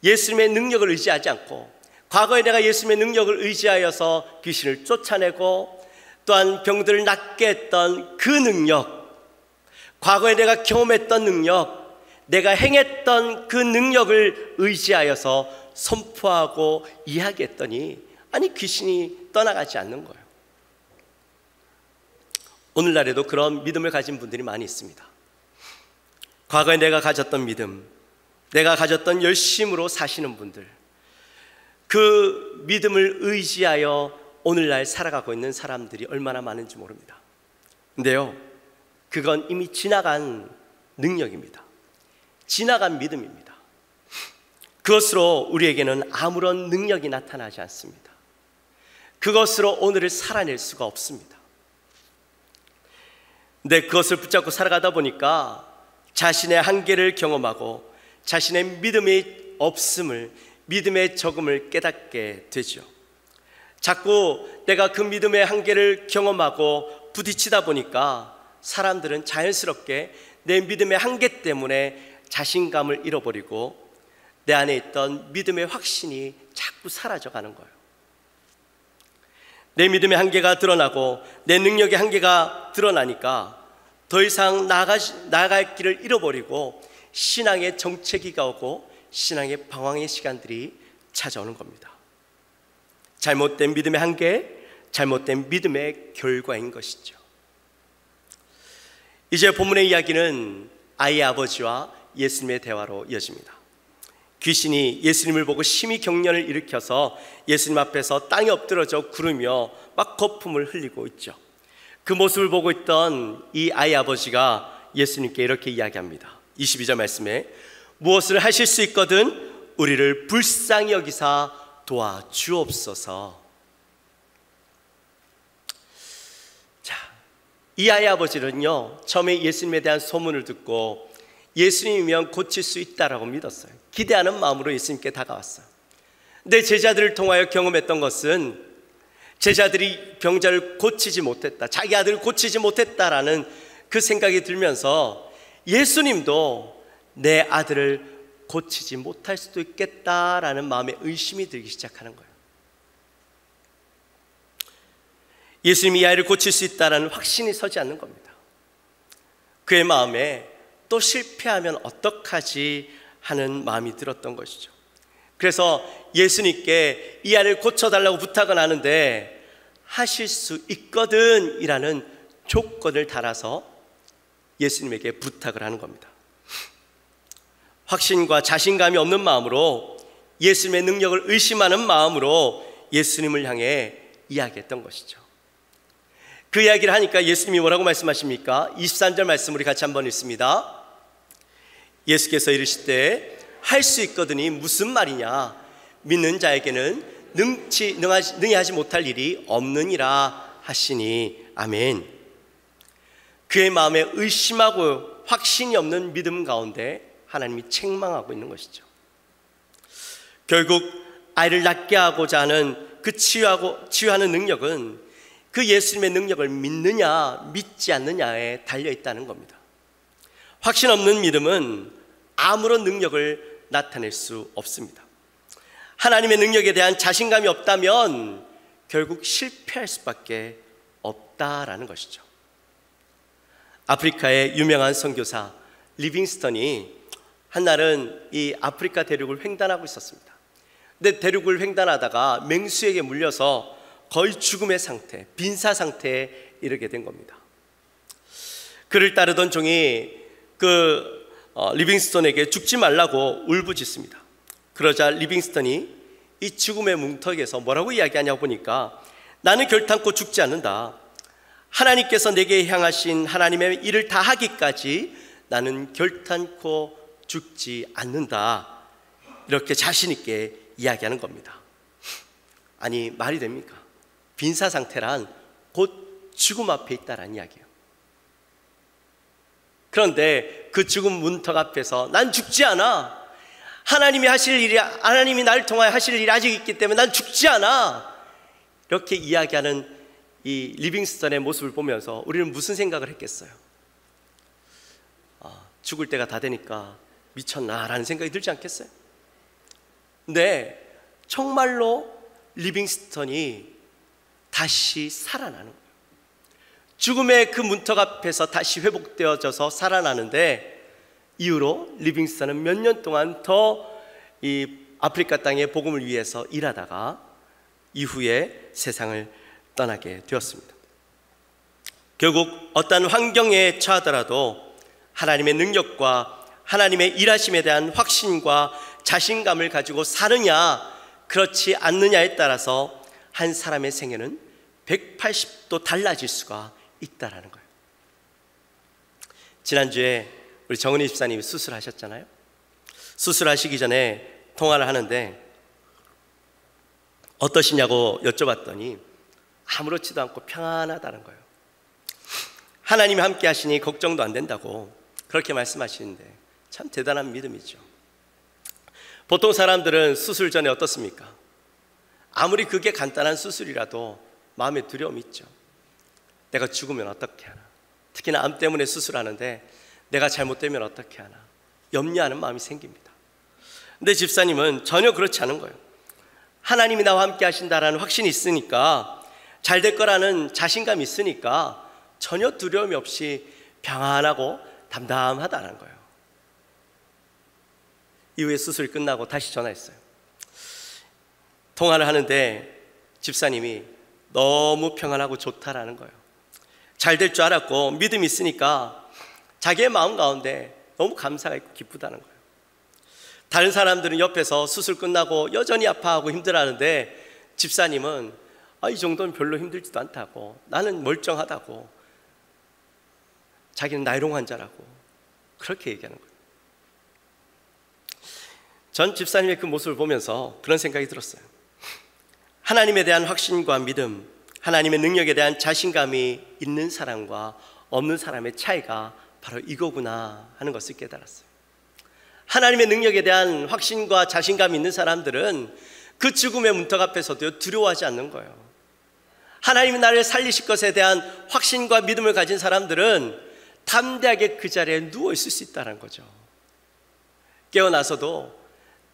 예수님의 능력을 의지하지 않고 과거에 내가 예수님의 능력을 의지하여서 귀신을 쫓아내고 또한 병들을 낫게 했던 그 능력, 과거에 내가 경험했던 능력, 내가 행했던 그 능력을 의지하여서 선포하고 이야기했더니 아니 귀신이 떠나가지 않는 거예요. 오늘날에도 그런 믿음을 가진 분들이 많이 있습니다. 과거에 내가 가졌던 믿음, 내가 가졌던 열심으로 사시는 분들, 그 믿음을 의지하여 오늘날 살아가고 있는 사람들이 얼마나 많은지 모릅니다. 근데요, 그건 이미 지나간 능력입니다. 지나간 믿음입니다. 그것으로 우리에게는 아무런 능력이 나타나지 않습니다. 그것으로 오늘을 살아낼 수가 없습니다. 근데 그것을 붙잡고 살아가다 보니까 자신의 한계를 경험하고 자신의 믿음의 없음을, 믿음의 적음을 깨닫게 되죠. 자꾸 내가 그 믿음의 한계를 경험하고 부딪히다 보니까 사람들은 자연스럽게 내 믿음의 한계 때문에 자신감을 잃어버리고 내 안에 있던 믿음의 확신이 자꾸 사라져가는 거예요. 내 믿음의 한계가 드러나고 내 능력의 한계가 드러나니까 더 이상 나아갈 길을 잃어버리고 신앙의 정체기가 오고 신앙의 방황의 시간들이 찾아오는 겁니다. 잘못된 믿음의 한계, 잘못된 믿음의 결과인 것이죠. 이제 본문의 이야기는 아이의 아버지와 예수님의 대화로 이어집니다. 귀신이 예수님을 보고 심히 경련을 일으켜서 예수님 앞에서 땅에 엎드러져 구르며 막 거품을 흘리고 있죠. 그 모습을 보고 있던 이 아이 아버지가 예수님께 이렇게 이야기합니다. 22절 말씀에 무엇을 하실 수 있거든 우리를 불쌍히 여기사 도와주옵소서. 자, 이 아이 아버지는요, 처음에 예수님에 대한 소문을 듣고 예수님이면 고칠 수 있다라고 믿었어요. 기대하는 마음으로 예수님께 다가왔어요. 근데 제자들을 통하여 경험했던 것은 제자들이 병자를 고치지 못했다, 자기 아들을 고치지 못했다라는 그 생각이 들면서 예수님도 내 아들을 고치지 못할 수도 있겠다라는 마음에 의심이 들기 시작하는 거예요. 예수님이 이 아이를 고칠 수 있다라는 확신이 서지 않는 겁니다. 그의 마음에 또 실패하면 어떡하지 하는 마음이 들었던 것이죠. 그래서 예수님께 이 아이를 고쳐달라고 부탁을 하는데 하실 수 있거든 이라는 조건을 달아서 예수님에게 부탁을 하는 겁니다. 확신과 자신감이 없는 마음으로, 예수님의 능력을 의심하는 마음으로 예수님을 향해 이야기했던 것이죠. 그 이야기를 하니까 예수님이 뭐라고 말씀하십니까? 23절 말씀 우리 같이 한번 읽습니다. 예수께서 이르시되 할 수 있거든이 무슨 말이냐? 믿는 자에게는 능히 하지 못할 일이 없느니라 하시니. 아멘. 그의 마음에 의심하고 확신이 없는 믿음 가운데 하나님이 책망하고 있는 것이죠. 결국 아이를 낫게 하고자 하는 그 치유하는 능력은 그 예수님의 능력을 믿느냐 믿지 않느냐에 달려있다는 겁니다. 확신 없는 믿음은 아무런 능력을 나타낼 수 없습니다. 하나님의 능력에 대한 자신감이 없다면 결국 실패할 수밖에 없다라는 것이죠. 아프리카의 유명한 선교사 리빙스턴이 한날은 이 아프리카 대륙을 횡단하고 있었습니다. 근데 대륙을 횡단하다가 맹수에게 물려서 거의 죽음의 상태, 빈사 상태에 이르게 된 겁니다. 그를 따르던 종이 리빙스턴에게 죽지 말라고 울부짖습니다. 그러자 리빙스턴이 이 죽음의 문턱에서 뭐라고 이야기하냐고 보니까 나는 결탄코 죽지 않는다. 하나님께서 내게 향하신 하나님의 일을 다 하기까지 나는 결탄코 죽지 않는다. 이렇게 자신 있게 이야기하는 겁니다. 아니 말이 됩니까? 빈사 상태란 곧 죽음 앞에 있다라는 이야기예요. 그런데 그 죽음 문턱 앞에서 난 죽지 않아. 하나님이 나를 통하여 하실 일이 아직 있기 때문에 난 죽지 않아. 이렇게 이야기하는 이 리빙스턴의 모습을 보면서 우리는 무슨 생각을 했겠어요? 죽을 때가 다 되니까 미쳤나 라는 생각이 들지 않겠어요? 근데 정말로 리빙스턴이 다시 살아나는 거예요. 죽음의 그 문턱 앞에서 다시 회복되어져서 살아나는데 이후로 리빙스턴은 몇 년 동안 더 이 아프리카 땅의 복음을 위해서 일하다가 이후에 세상을 떠나게 되었습니다. 결국 어떤 환경에 처하더라도 하나님의 능력과 하나님의 일하심에 대한 확신과 자신감을 가지고 사느냐 그렇지 않느냐에 따라서 한 사람의 생애는 180도 달라질 수가 있다라는 거예요. 지난주에 우리 정은희 집사님이 수술하셨잖아요. 수술하시기 전에 통화를 하는데 어떠시냐고 여쭤봤더니 아무렇지도 않고 평안하다는 거예요. 하나님이 함께 하시니 걱정도 안 된다고 그렇게 말씀하시는데 참 대단한 믿음이죠. 보통 사람들은 수술 전에 어떻습니까? 아무리 그게 간단한 수술이라도 마음에 두려움이 있죠. 내가 죽으면 어떻게 하나, 특히나 암 때문에 수술하는데 내가 잘못되면 어떻게 하나 염려하는 마음이 생깁니다. 근데 집사님은 전혀 그렇지 않은 거예요. 하나님이 나와 함께 하신다라는 확신이 있으니까, 잘 될 거라는 자신감이 있으니까 전혀 두려움이 없이 평안하고 담담하다는 거예요. 이후에 수술이 끝나고 다시 전화했어요. 통화를 하는데 집사님이 너무 평안하고 좋다라는 거예요. 잘 될 줄 알았고 믿음이 있으니까 자기의 마음 가운데 너무 감사가 있고 기쁘다는 거예요. 다른 사람들은 옆에서 수술 끝나고 여전히 아파하고 힘들어하는데 집사님은 이 정도는 별로 힘들지도 않다고, 나는 멀쩡하다고, 자기는 나이롱 환자라고 그렇게 얘기하는 거예요. 전 집사님의 그 모습을 보면서 그런 생각이 들었어요. 하나님에 대한 확신과 믿음, 하나님의 능력에 대한 자신감이 있는 사람과 없는 사람의 차이가 바로 이거구나 하는 것을 깨달았어요. 하나님의 능력에 대한 확신과 자신감이 있는 사람들은 그 죽음의 문턱 앞에서도 두려워하지 않는 거예요. 하나님이 나를 살리실 것에 대한 확신과 믿음을 가진 사람들은 담대하게 그 자리에 누워 있을 수 있다는 거죠. 깨어나서도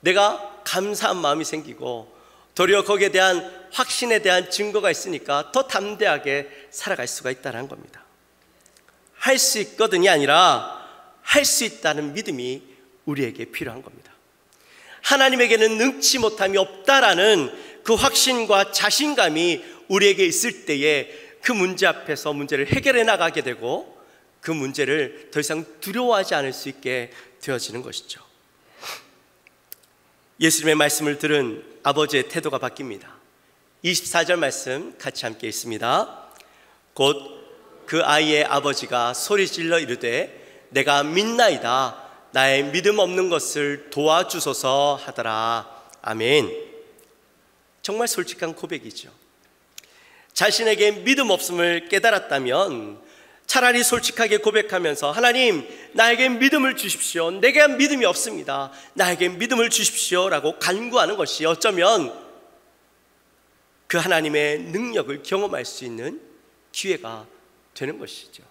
내가 감사한 마음이 생기고 도리어 거기에 대한 확신에 대한 증거가 있으니까 더 담대하게 살아갈 수가 있다는 겁니다. 할 수 있거든이 아니라 할 수 있다는 믿음이 우리에게 필요한 겁니다. 하나님에게는 능치 못함이 없다라는 그 확신과 자신감이 우리에게 있을 때에 그 문제 앞에서 문제를 해결해 나가게 되고 그 문제를 더 이상 두려워하지 않을 수 있게 되어지는 것이죠. 예수님의 말씀을 들은 아버지의 태도가 바뀝니다. 24절 말씀 같이 함께 읽습니다. 곧 그 아이의 아버지가 소리질러 이르되 내가 믿나이다, 나의 믿음 없는 것을 도와주소서 하더라. 아멘. 정말 솔직한 고백이죠. 자신에게 믿음 없음을 깨달았다면 차라리 솔직하게 고백하면서 하나님, 나에게 믿음을 주십시오, 내게 믿음이 없습니다, 나에게 믿음을 주십시오 라고 간구하는 것이 어쩌면 그 하나님의 능력을 경험할 수 있는 기회가 되는 것이죠.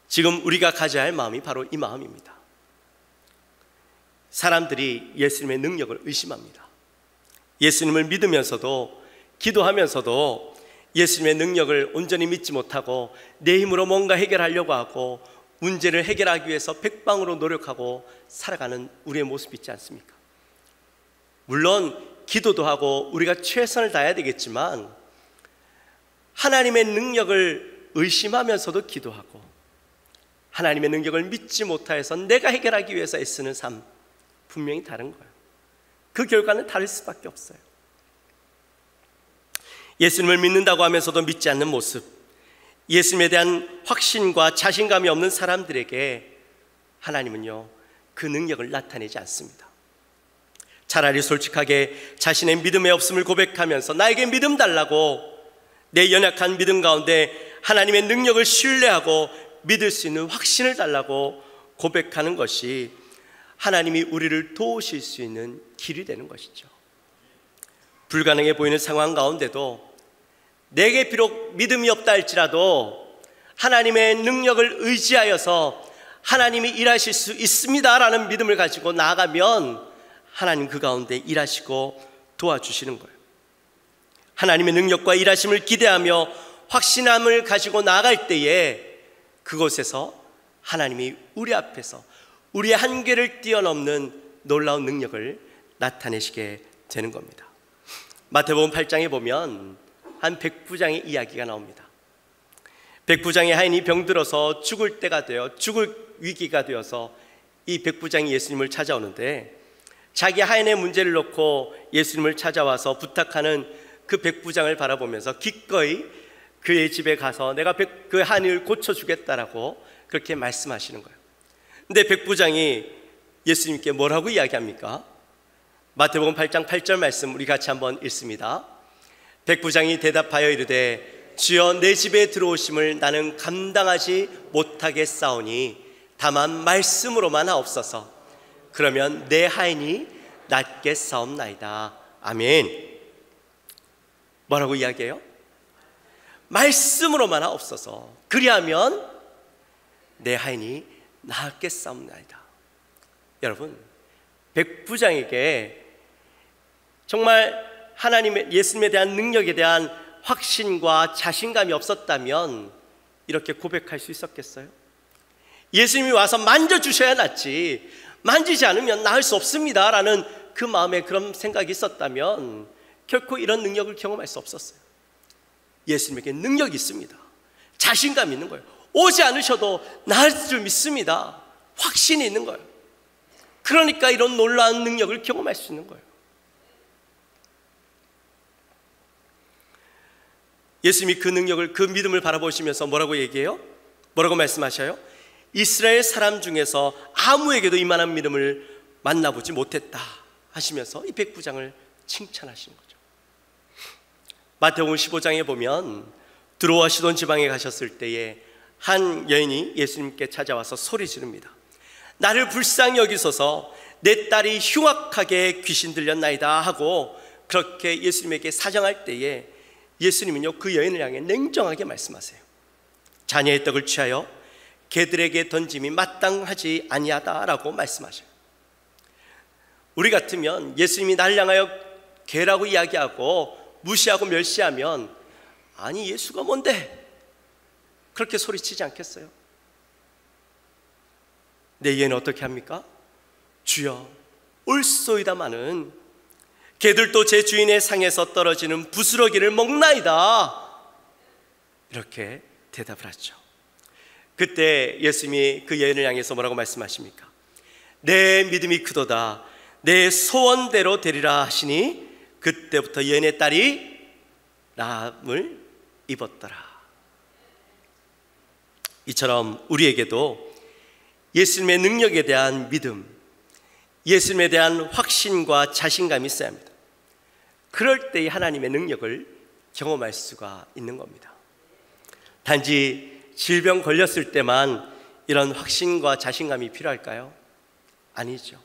지금 우리가 가져야 할 마음이 바로 이 마음입니다. 사람들이 예수님의 능력을 의심합니다. 예수님을 믿으면서도 기도하면서도 예수님의 능력을 온전히 믿지 못하고 내 힘으로 뭔가 해결하려고 하고 문제를 해결하기 위해서 백방으로 노력하고 살아가는 우리의 모습이 있지 않습니까? 물론 기도도 하고 우리가 최선을 다해야 되겠지만 하나님의 능력을 의심하면서도 기도하고 하나님의 능력을 믿지 못하여서 내가 해결하기 위해서 애쓰는 삶, 분명히 다른 거예요. 그 결과는 다를 수밖에 없어요. 예수님을 믿는다고 하면서도 믿지 않는 모습, 예수님에 대한 확신과 자신감이 없는 사람들에게 하나님은요, 그 능력을 나타내지 않습니다. 차라리 솔직하게 자신의 믿음의 없음을 고백하면서 나에게 믿음 달라고, 내 연약한 믿음 가운데 하나님의 능력을 신뢰하고 믿을 수 있는 확신을 달라고 고백하는 것이 하나님이 우리를 도우실 수 있는 길이 되는 것이죠. 불가능해 보이는 상황 가운데도 내게 비록 믿음이 없다 할지라도 하나님의 능력을 의지하여서 하나님이 일하실 수 있습니다라는 믿음을 가지고 나아가면 하나님 그 가운데 일하시고 도와주시는 거예요. 하나님의 능력과 일하심을 기대하며 확신함을 가지고 나아갈 때에 그곳에서 하나님이 우리 앞에서 우리의 한계를 뛰어넘는 놀라운 능력을 나타내시게 되는 겁니다. 마태복음 8장에 보면 한 백부장의 이야기가 나옵니다. 백부장의 하인이 병들어서 죽을 때가 되어 죽을 위기가 되어서 이 백부장이 예수님을 찾아오는데 자기 하인의 문제를 놓고 예수님을 찾아와서 부탁하는 그 백부장을 바라보면서 기꺼이 그의 집에 가서 내가 그 하인을 고쳐주겠다라고 그렇게 말씀하시는 거예요. 근데 백부장이 예수님께 뭐라고 이야기합니까? 마태복음 8장 8절 말씀 우리 같이 한번 읽습니다. 백부장이 대답하여 이르되 주여 내 집에 들어오심을 나는 감당하지 못하겠사오니 다만 말씀으로만 하옵소서. 그러면 내 하인이 낫겠사옵나이다. 아멘. 뭐라고 이야기해요? 말씀으로만 하옵소서. 그리하면 내 하인이 낫겠사옵나이다. 여러분, 백부장에게 정말 하나님의 예수님에 대한 능력에 대한 확신과 자신감이 없었다면 이렇게 고백할 수 있었겠어요? 예수님이 와서 만져주셔야 낫지, 만지지 않으면 나을 수 없습니다 라는 그 마음에 그런 생각이 있었다면 결코 이런 능력을 경험할 수 없었어요. 예수님에게 능력이 있습니다. 자신감이 있는 거예요. 오지 않으셔도 나을 줄 믿습니다. 확신이 있는 거예요. 그러니까 이런 놀라운 능력을 경험할 수 있는 거예요. 예수님이 그 능력을, 그 믿음을 바라보시면서 뭐라고 얘기해요? 뭐라고 말씀하셔요? 이스라엘 사람 중에서 아무에게도 이만한 믿음을 만나보지 못했다 하시면서 이 백부장을 칭찬하시는 거죠. 마태복음 15장에 보면 두로와 시돈 지방에 가셨을 때에 한 여인이 예수님께 찾아와서 소리 지릅니다. 나를 불쌍히 여기소서, 내 딸이 흉악하게 귀신 들렸나이다 하고 그렇게 예수님에게 사정할 때에 예수님은요 그 여인을 향해 냉정하게 말씀하세요. 자녀의 떡을 취하여 개들에게 던짐이 마땅하지 아니하다라고 말씀하셔요. 우리 같으면 예수님이 날 향하여 개라고 이야기하고 무시하고 멸시하면 아니 예수가 뭔데? 그렇게 소리치지 않겠어요? 내 얘는 어떻게 합니까? 주여 올소이다마는 개들도 제 주인의 상에서 떨어지는 부스러기를 먹나이다 이렇게 대답을 하죠. 그때 예수님이 그 여인을 향해서 뭐라고 말씀하십니까? 내 믿음이 크도다, 내 소원대로 되리라 하시니 그때부터 여인의 딸이 나음을 입었더라. 이처럼 우리에게도 예수님의 능력에 대한 믿음, 예수님에 대한 확신과 자신감이 있어야 합니다. 그럴 때 하나님의 능력을 경험할 수가 있는 겁니다. 단지 질병 걸렸을 때만 이런 확신과 자신감이 필요할까요? 아니죠.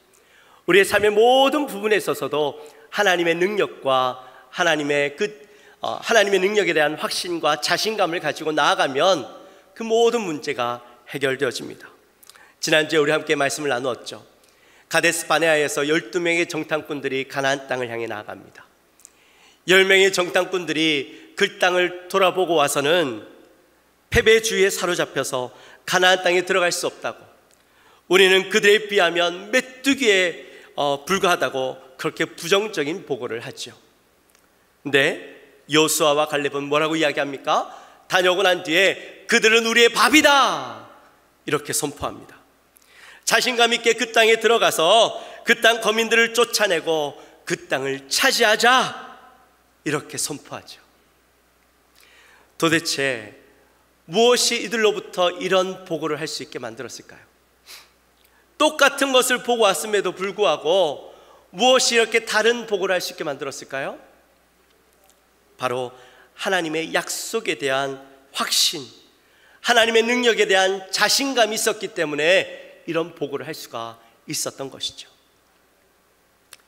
우리의 삶의 모든 부분에 있어서도 하나님의 능력과 하나님의 능력에 대한 확신과 자신감을 가지고 나아가면 그 모든 문제가 해결되어집니다. 지난주에 우리 함께 말씀을 나누었죠. 가데스 바네아에서 12명의 정탐꾼들이 가나안 땅을 향해 나아갑니다. 10명의 정탐꾼들이 그 땅을 돌아보고 와서는 패배의 주의에 사로잡혀서 가나안 땅에 들어갈 수 없다고, 우리는 그들에 비하면 메뚜기에 불과하다고 그렇게 부정적인 보고를 하죠. 근데 여호수아와 갈렙은 뭐라고 이야기합니까? 다녀오고 난 뒤에 그들은 우리의 밥이다 이렇게 선포합니다. 자신감 있게 그 땅에 들어가서 그 땅 거민들을 쫓아내고 그 땅을 차지하자 이렇게 선포하죠. 도대체 무엇이 이들로부터 이런 보고를 할 수 있게 만들었을까요? 똑같은 것을 보고 왔음에도 불구하고 무엇이 이렇게 다른 보고를 할 수 있게 만들었을까요? 바로 하나님의 약속에 대한 확신, 하나님의 능력에 대한 자신감이 있었기 때문에 이런 보고를 할 수가 있었던 것이죠.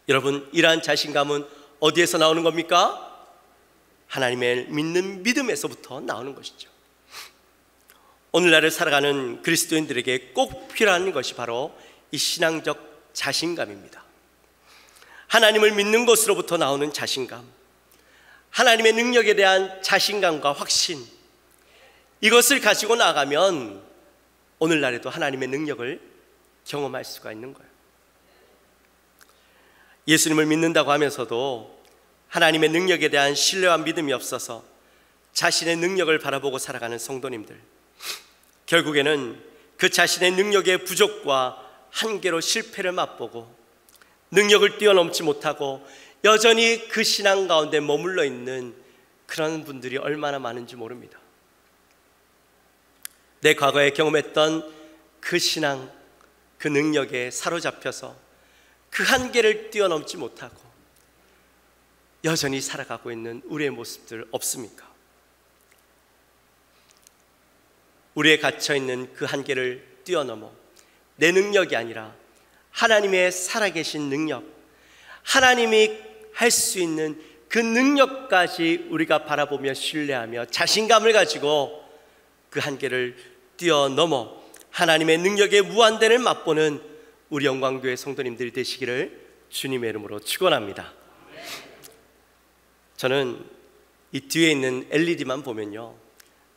여러분, 이러한 자신감은 어디에서 나오는 겁니까? 하나님을 믿는 믿음에서부터 나오는 것이죠. 오늘날을 살아가는 그리스도인들에게 꼭 필요한 것이 바로 이 신앙적 자신감입니다. 하나님을 믿는 것으로부터 나오는 자신감, 하나님의 능력에 대한 자신감과 확신, 이것을 가지고 나가면 오늘날에도 하나님의 능력을 경험할 수가 있는 거예요. 예수님을 믿는다고 하면서도 하나님의 능력에 대한 신뢰와 믿음이 없어서 자신의 능력을 바라보고 살아가는 성도님들, 결국에는 그 자신의 능력의 부족과 한계로 실패를 맛보고 능력을 뛰어넘지 못하고 여전히 그 신앙 가운데 머물러 있는 그런 분들이 얼마나 많은지 모릅니다. 내 과거에 경험했던 그 신앙, 그 능력에 사로잡혀서 그 한계를 뛰어넘지 못하고 여전히 살아가고 있는 우리의 모습들 없습니까? 우리의 갇혀있는 그 한계를 뛰어넘어 내 능력이 아니라 하나님의 살아계신 능력, 하나님이 할 수 있는 그 능력까지 우리가 바라보며 신뢰하며 자신감을 가지고 그 한계를 뛰어넘어 하나님의 능력의 무한대를 맛보는 우리 영광교회 성도님들이 되시기를 주님의 이름으로 축원합니다. 저는 이 뒤에 있는 LED만 보면요,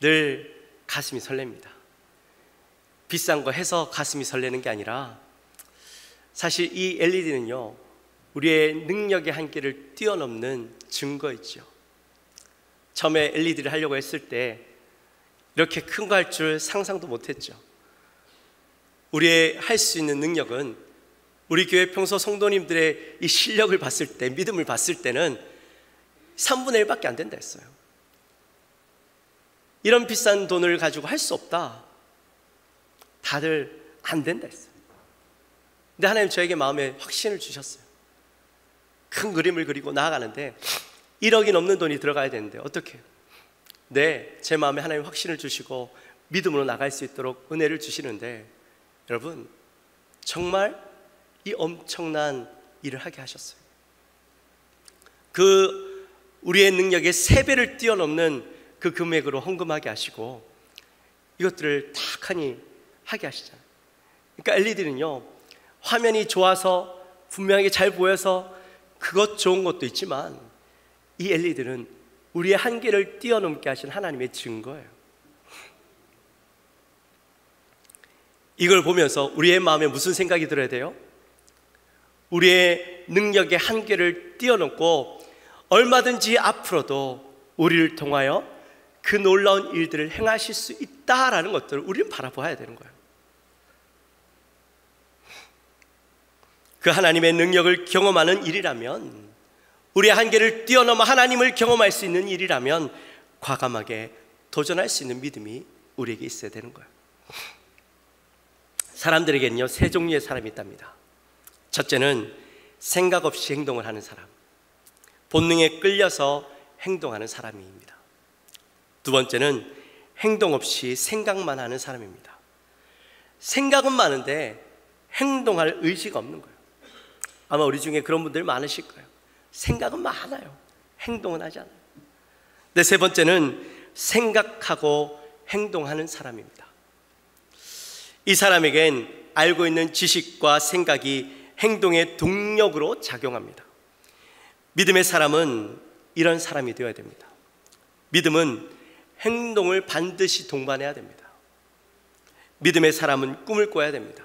늘 가슴이 설렙니다. 비싼 거 해서 가슴이 설레는 게 아니라 사실 이 LED는요, 우리의 능력의 한계를 뛰어넘는 증거이죠. 처음에 LED를 하려고 했을 때 이렇게 큰 거 할 줄 상상도 못했죠. 우리의 할 수 있는 능력은 우리 교회 평소 성도님들의 이 실력을 봤을 때, 믿음을 봤을 때는 3분의 1밖에 안 된다 했어요. 이런 비싼 돈을 가지고 할 수 없다, 다들 안 된다 했어요. 근데 하나님 저에게 마음에 확신을 주셨어요. 큰 그림을 그리고 나아가는데 1억이 넘는 돈이 들어가야 되는데 어떻게 해요? 네, 제 마음에 하나님 확신을 주시고 믿음으로 나갈 수 있도록 은혜를 주시는데, 여러분 정말 이 엄청난 일을 하게 하셨어요. 그 우리의 능력의 3배를 뛰어넘는 그 금액으로 헌금하게 하시고 이것들을 탁 하니 하게 하시잖아요. 그러니까 LED는요, 화면이 좋아서 분명하게 잘 보여서 그것 좋은 것도 있지만 이 LED는 우리의 한계를 뛰어넘게 하신 하나님의 증거예요. 이걸 보면서 우리의 마음에 무슨 생각이 들어야 돼요? 우리의 능력의 한계를 뛰어넘고 얼마든지 앞으로도 우리를 통하여 그 놀라운 일들을 행하실 수 있다라는 것들을 우리는 바라봐야 되는 거예요. 그 하나님의 능력을 경험하는 일이라면, 우리의 한계를 뛰어넘어 하나님을 경험할 수 있는 일이라면 과감하게 도전할 수 있는 믿음이 우리에게 있어야 되는 거예요. 사람들에게는요, 3종류의 사람이 있답니다. 첫째는 생각 없이 행동을 하는 사람, 본능에 끌려서 행동하는 사람입니다. 두 번째는 행동 없이 생각만 하는 사람입니다. 생각은 많은데 행동할 의지가 없는 거예요. 아마 우리 중에 그런 분들 많으실 거예요. 생각은 많아요, 행동은 하지 않아요. 네, 세 번째는 생각하고 행동하는 사람입니다. 이 사람에겐 알고 있는 지식과 생각이 행동의 동력으로 작용합니다. 믿음의 사람은 이런 사람이 되어야 됩니다. 믿음은 행동을 반드시 동반해야 됩니다. 믿음의 사람은 꿈을 꿔야 됩니다.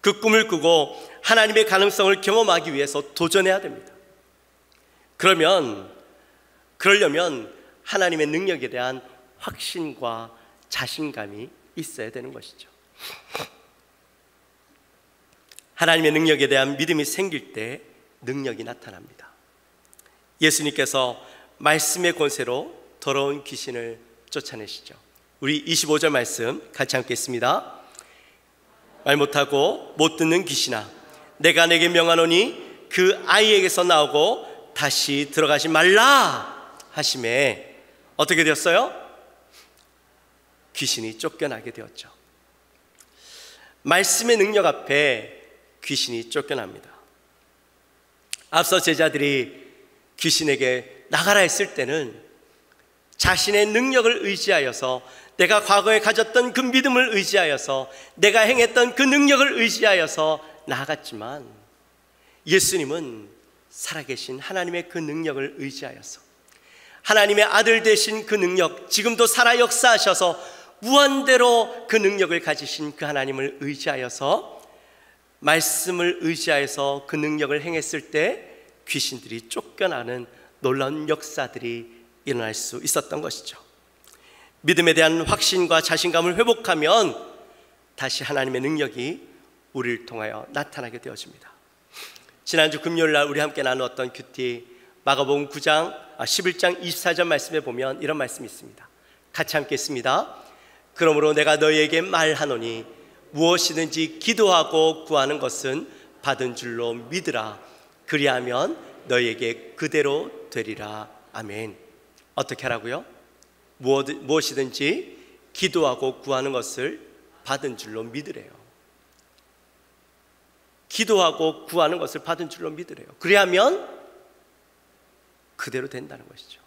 그 꿈을 꾸고 하나님의 가능성을 경험하기 위해서 도전해야 됩니다. 그러려면 하나님의 능력에 대한 확신과 자신감이 있어야 되는 것이죠. 하나님의 능력에 대한 믿음이 생길 때 능력이 나타납니다. 예수님께서 말씀의 권세로 더러운 귀신을 쫓아내시죠. 우리 25절 말씀 같이 함께 읽습니다. 말 못하고 못 듣는 귀신아, 내가 내게 명하노니 그 아이에게서 나오고 다시 들어가지 말라 하심에 어떻게 되었어요? 귀신이 쫓겨나게 되었죠. 말씀의 능력 앞에 귀신이 쫓겨납니다. 앞서 제자들이 귀신에게 나가라 했을 때는 자신의 능력을 의지하여서, 내가 과거에 가졌던 그 믿음을 의지하여서, 내가 행했던 그 능력을 의지하여서 나아갔지만, 예수님은 살아계신 하나님의 그 능력을 의지하여서, 하나님의 아들 되신 그 능력, 지금도 살아 역사하셔서 무한대로 그 능력을 가지신 그 하나님을 의지하여서, 말씀을 의지하여서 그 능력을 행했을 때 귀신들이 쫓겨나는 놀라운 역사들이 일어날 수 있었던 것이죠. 믿음에 대한 확신과 자신감을 회복하면 다시 하나님의 능력이 우리를 통하여 나타나게 되어집니다. 지난주 금요일날 우리 함께 나누었던 큐티 마가복음 11장 24절 말씀에 보면 이런 말씀이 있습니다. 같이 함께 읽습니다. 그러므로 내가 너희에게 말하노니 무엇이든지 기도하고 구하는 것은 받은 줄로 믿으라. 그리하면 너희에게 그대로 되리라. 아멘. 어떻게 하라고요? 무엇이든지 기도하고 구하는 것을 받은 줄로 믿으래요. 기도하고 구하는 것을 받은 줄로 믿으래요. 그리하면 그대로 된다는 것이죠.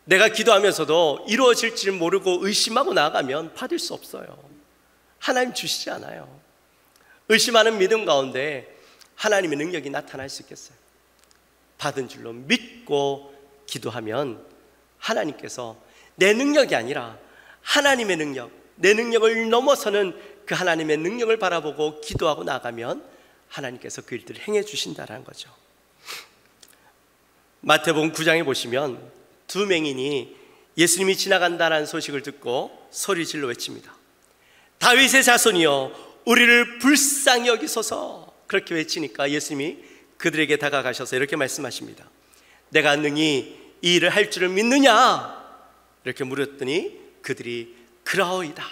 내가 기도하면서도 이루어질지를 모르고 의심하고 나아가면 받을 수 없어요. 하나님 주시지 않아요. 의심하는 믿음 가운데 하나님의 능력이 나타날 수 있겠어요? 받은 줄로 믿고 기도하면 하나님께서 내 능력이 아니라 하나님의 능력, 내 능력을 넘어서는 그 하나님의 능력을 바라보고 기도하고 나가면 하나님께서 그 일들을 행해 주신다는 거죠. 마태복음 9장에 보시면 두 맹인이 예수님이 지나간다는 소식을 듣고 소리질러 외칩니다. 다윗의 자손이여 우리를 불쌍히 여기소서. 그렇게 외치니까 예수님이 그들에게 다가가셔서 이렇게 말씀하십니다. 내가 능히 이 일을 할 줄을 믿느냐? 이렇게 물었더니 그들이 그러이다.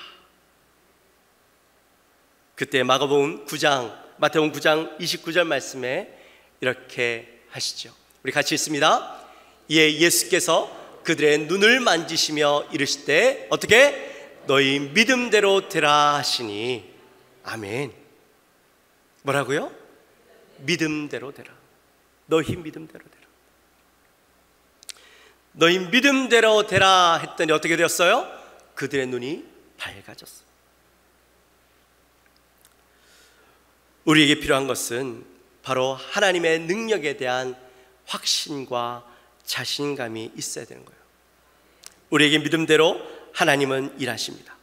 그때 마태복음 9장 29절 말씀에 이렇게 하시죠. 우리 같이 읽습니다. 이에 예수께서 그들의 눈을 만지시며 이르실 때 어떻게? 너희 믿음대로 되라 하시니. 아멘. 뭐라고요? 믿음대로 되라. 너희 믿음대로 되라. 너희 믿음대로 되라 했더니 어떻게 되었어요? 그들의 눈이 밝아졌어요. 우리에게 필요한 것은 바로 하나님의 능력에 대한 확신과 자신감이 있어야 되는 거예요. 우리에게 믿음대로 하나님은 일하십니다.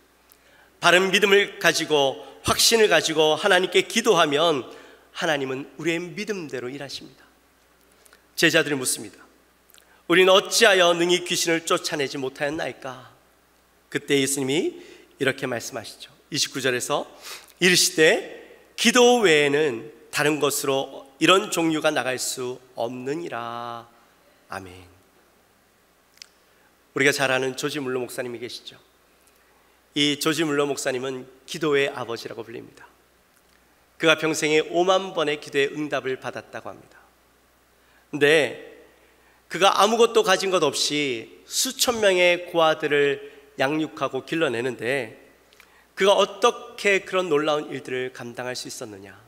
바른 믿음을 가지고 확신을 가지고 하나님께 기도하면 하나님은 우리의 믿음대로 일하십니다. 제자들이 묻습니다. 우리는 어찌하여 능히 귀신을 쫓아내지 못하였나이까? 그때 예수님이 이렇게 말씀하시죠. 29절에서 이르시되 기도 외에는 다른 것으로 이런 종류가 나갈 수 없느니라. 아멘. 우리가 잘 아는 조지 물러 목사님이 계시죠. 이 조지 물러 목사님은 기도의 아버지라고 불립니다. 그가 평생에 5만 번의 기도의 응답을 받았다고 합니다. 근데 그가 아무것도 가진 것 없이 수천 명의 고아들을 양육하고 길러내는데 그가 어떻게 그런 놀라운 일들을 감당할 수 있었느냐?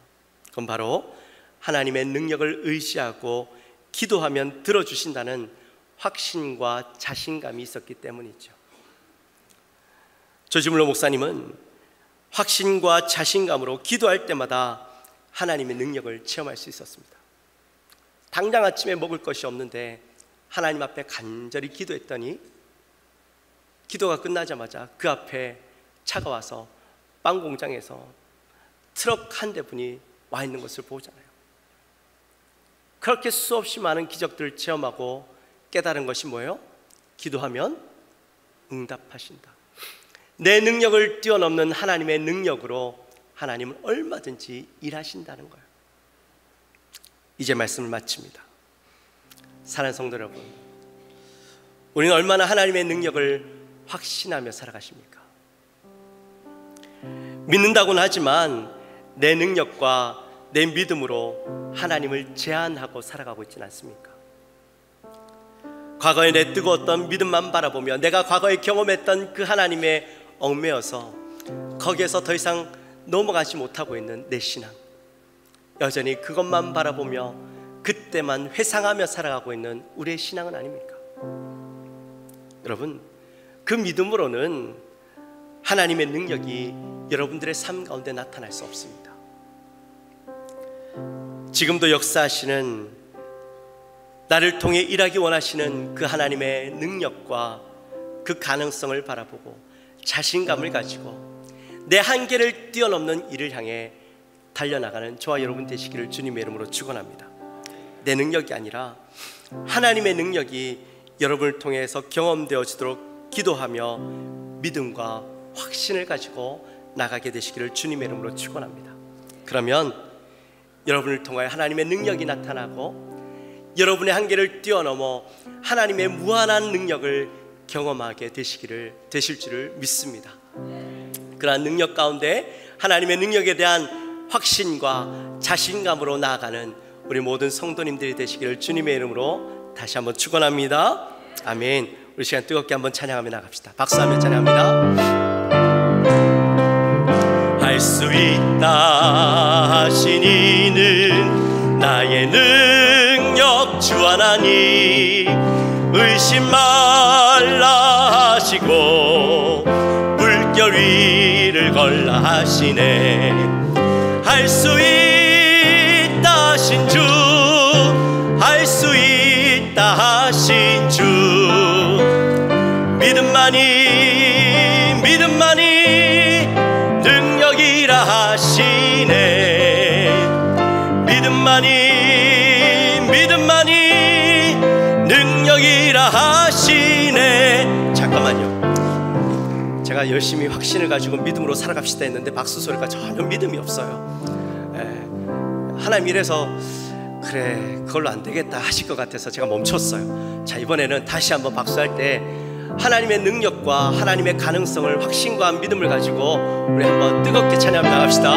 그건 바로 하나님의 능력을 의지하고 기도하면 들어주신다는 확신과 자신감이 있었기 때문이죠. 조지 물러 목사님은 확신과 자신감으로 기도할 때마다 하나님의 능력을 체험할 수 있었습니다. 당장 아침에 먹을 것이 없는데 하나님 앞에 간절히 기도했더니 기도가 끝나자마자 그 앞에 차가 와서 빵 공장에서 트럭 한 대분이 와 있는 것을 보잖아요. 그렇게 수없이 많은 기적들을 체험하고 깨달은 것이 뭐예요? 기도하면 응답하신다. 내 능력을 뛰어넘는 하나님의 능력으로 하나님은 얼마든지 일하신다는 거예요. 이제 말씀을 마칩니다. 사랑하는 성도 여러분, 우리는 얼마나 하나님의 능력을 확신하며 살아가십니까? 믿는다고는 하지만 내 능력과 내 믿음으로 하나님을 제한하고 살아가고 있지는 않습니까? 과거에 내 뜨거웠던 믿음만 바라보며 내가 과거에 경험했던 그 하나님의 얽매여서 거기에서 더 이상 넘어가지 못하고 있는 내 신앙, 여전히 그것만 바라보며 그때만 회상하며 살아가고 있는 우리의 신앙은 아닙니까? 여러분, 그 믿음으로는 하나님의 능력이 여러분들의 삶 가운데 나타날 수 없습니다. 지금도 역사하시는, 나를 통해 일하기 원하시는 그 하나님의 능력과 그 가능성을 바라보고 자신감을 가지고 내 한계를 뛰어넘는 일을 향해 달려나가는 저와 여러분 되시기를 주님의 이름으로 축원합니다. 내 능력이 아니라 하나님의 능력이 여러분을 통해서 경험되어지도록 기도하며 믿음과 확신을 가지고 나가게 되시기를 주님의 이름으로 축원합니다. 그러면 여러분을 통하여 하나님의 능력이 나타나고 여러분의 한계를 뛰어넘어 하나님의 무한한 능력을 경험하게 되실 줄을 믿습니다. 그러한 능력 가운데 하나님의 능력에 대한 확신과 자신감으로 나아가는 우리 모든 성도님들이 되시기를 주님의 이름으로 다시 한번 축원합니다. 아멘. 우리 시간 뜨겁게 한번 찬양하며 나갑시다. 박수하며 찬양합니다. 할 수 있다 하신 이는 나의 능력 주 하나님, 의심 말라 하시고 물결 위를 걸라 하시네. 할 수 있다 하신 주, 할 수 있다 하신 주, 믿음만이 능력이라 하시네. 믿음만이 능력이라 하시네. 잠깐만요. 제가 열심히 확신을 가지고 믿음으로 살아갑시다 했는데 박수 소리가 전혀 믿음이 없어요. 하나님 이래서 그래 그걸로 안 되겠다 하실 것 같아서 제가 멈췄어요. 자, 이번에는 다시 한번 박수할 때 하나님의 능력과 하나님의 가능성을 확신과 믿음을 가지고 우리 한번 뜨겁게 찬양하며 나갑시다.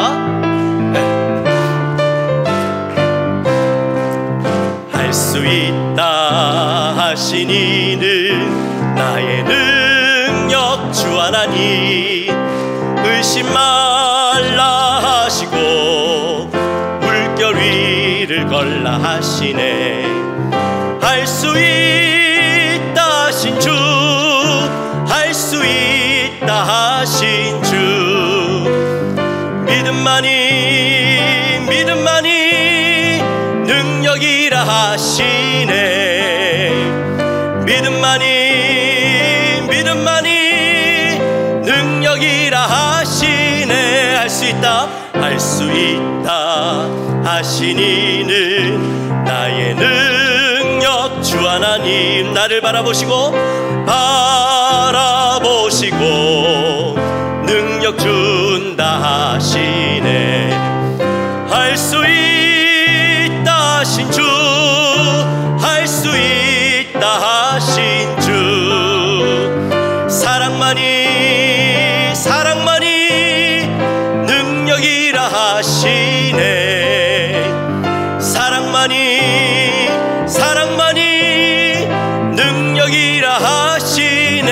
할 수 있다 하신 이는 나의 능력 주 하나님, 의심 말라 하시고 물결 위를 걸라 하시네. 할 수 있다 하신 주, 할 수 있다 하신 주, 믿음만이 능력이라 하시네. 믿음만이 능력이라 하시네. 할 수 있다 하신 이는 나의 능력 주 하나님, 나를 바라보시고 능력 준다 하시네. 할 수 있다 하신 주, 할 수 있다 하신 주, 사랑만이 능력이라 하시네. 사랑만이 능력이라 하시네.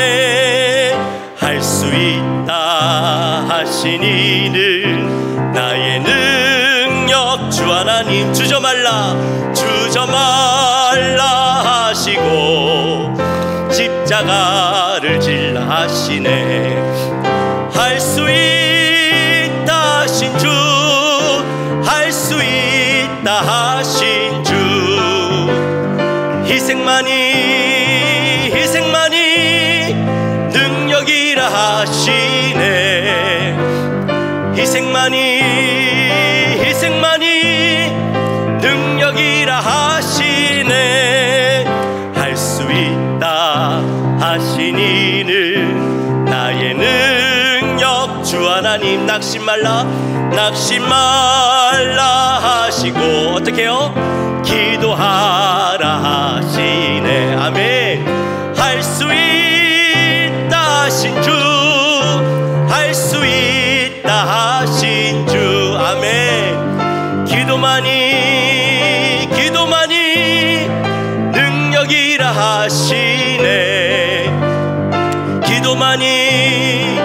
할 수 있다 하신 이는 나의 능력 주 하나님, 주저 말라 하시고 십자가를 질라 하시네. 할 수 있다 하신 주, 할 수 있다 하신 주, 희생만이 능력이라 하시네. 희생만이 능력이라 하시네. 할 수 있다 하신 이는 나의 능력 주 하나님, 낙심 말라 하시고 어떻게 해요? 기도하라 하시네. 아멘. 할 수 있다 하신 주, 할 수 있다 하신 주, 아멘. 기도만이 능력이라 하시네. 기도만이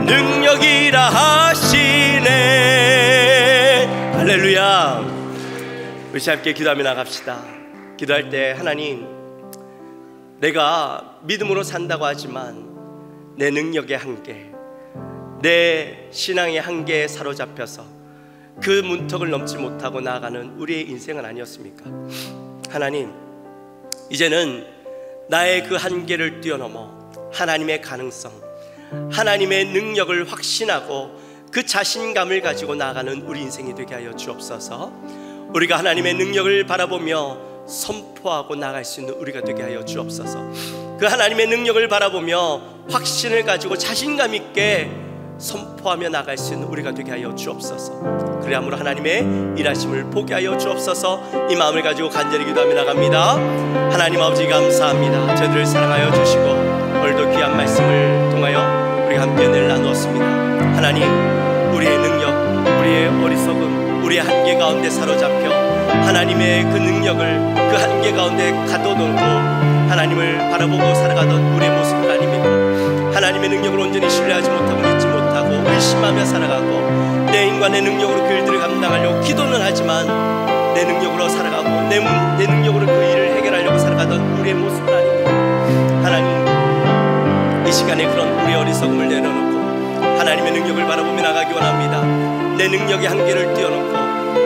능력이라 하시네. 할렐루야. 우리 함께 기도하며 나갑시다. 기도할 때 하나님, 내가 믿음으로 산다고 하지만 내 능력의 한계, 내 신앙의 한계에 사로잡혀서 그 문턱을 넘지 못하고 나아가는 우리의 인생은 아니었습니까? 하나님, 이제는 나의 그 한계를 뛰어넘어 하나님의 가능성, 하나님의 능력을 확신하고 그 자신감을 가지고 나아가는 우리 인생이 되게 하여 주옵소서. 우리가 하나님의 능력을 바라보며 선포하고 나아갈 수 있는 우리가 되게 하여 주옵소서. 그 하나님의 능력을 바라보며 확신을 가지고 자신감 있게 선포하며 나갈 수 있는 우리가 되게 하여 주옵소서. 그리함으로 하나님의 일하심을 보게 하여 주옵소서. 이 마음을 가지고 간절히 기도하며 나갑니다. 하나님 아버지 감사합니다. 저희들을 사랑하여 주시고 오늘도 귀한 말씀을 통하여 우리가 함께 늘 나누었습니다. 하나님, 우리의 능력, 우리의 어리석음, 우리의 한계 가운데 사로잡혀 하나님의 그 능력을 그 한계 가운데 가둬놓고 하나님을 바라보고 살아가던 우리의 모습은 아닙니까? 하나님의 능력을 온전히 신뢰하지 못하고 믿지 못하고 의심하며 살아가고 내 인간의 능력으로 그 일들을 감당하려고 기도는 하지만 내 능력으로 살아가고 내 능력으로 그 일을 해결하려고 살아가던 우리의 모습은 아닙니까? 하나님, 이 시간에 그런 우리의 어리석음을 내려놓고 하나님의 능력을 바라보며 나가기 원합니다. 내 능력의 한계를 뛰어넘고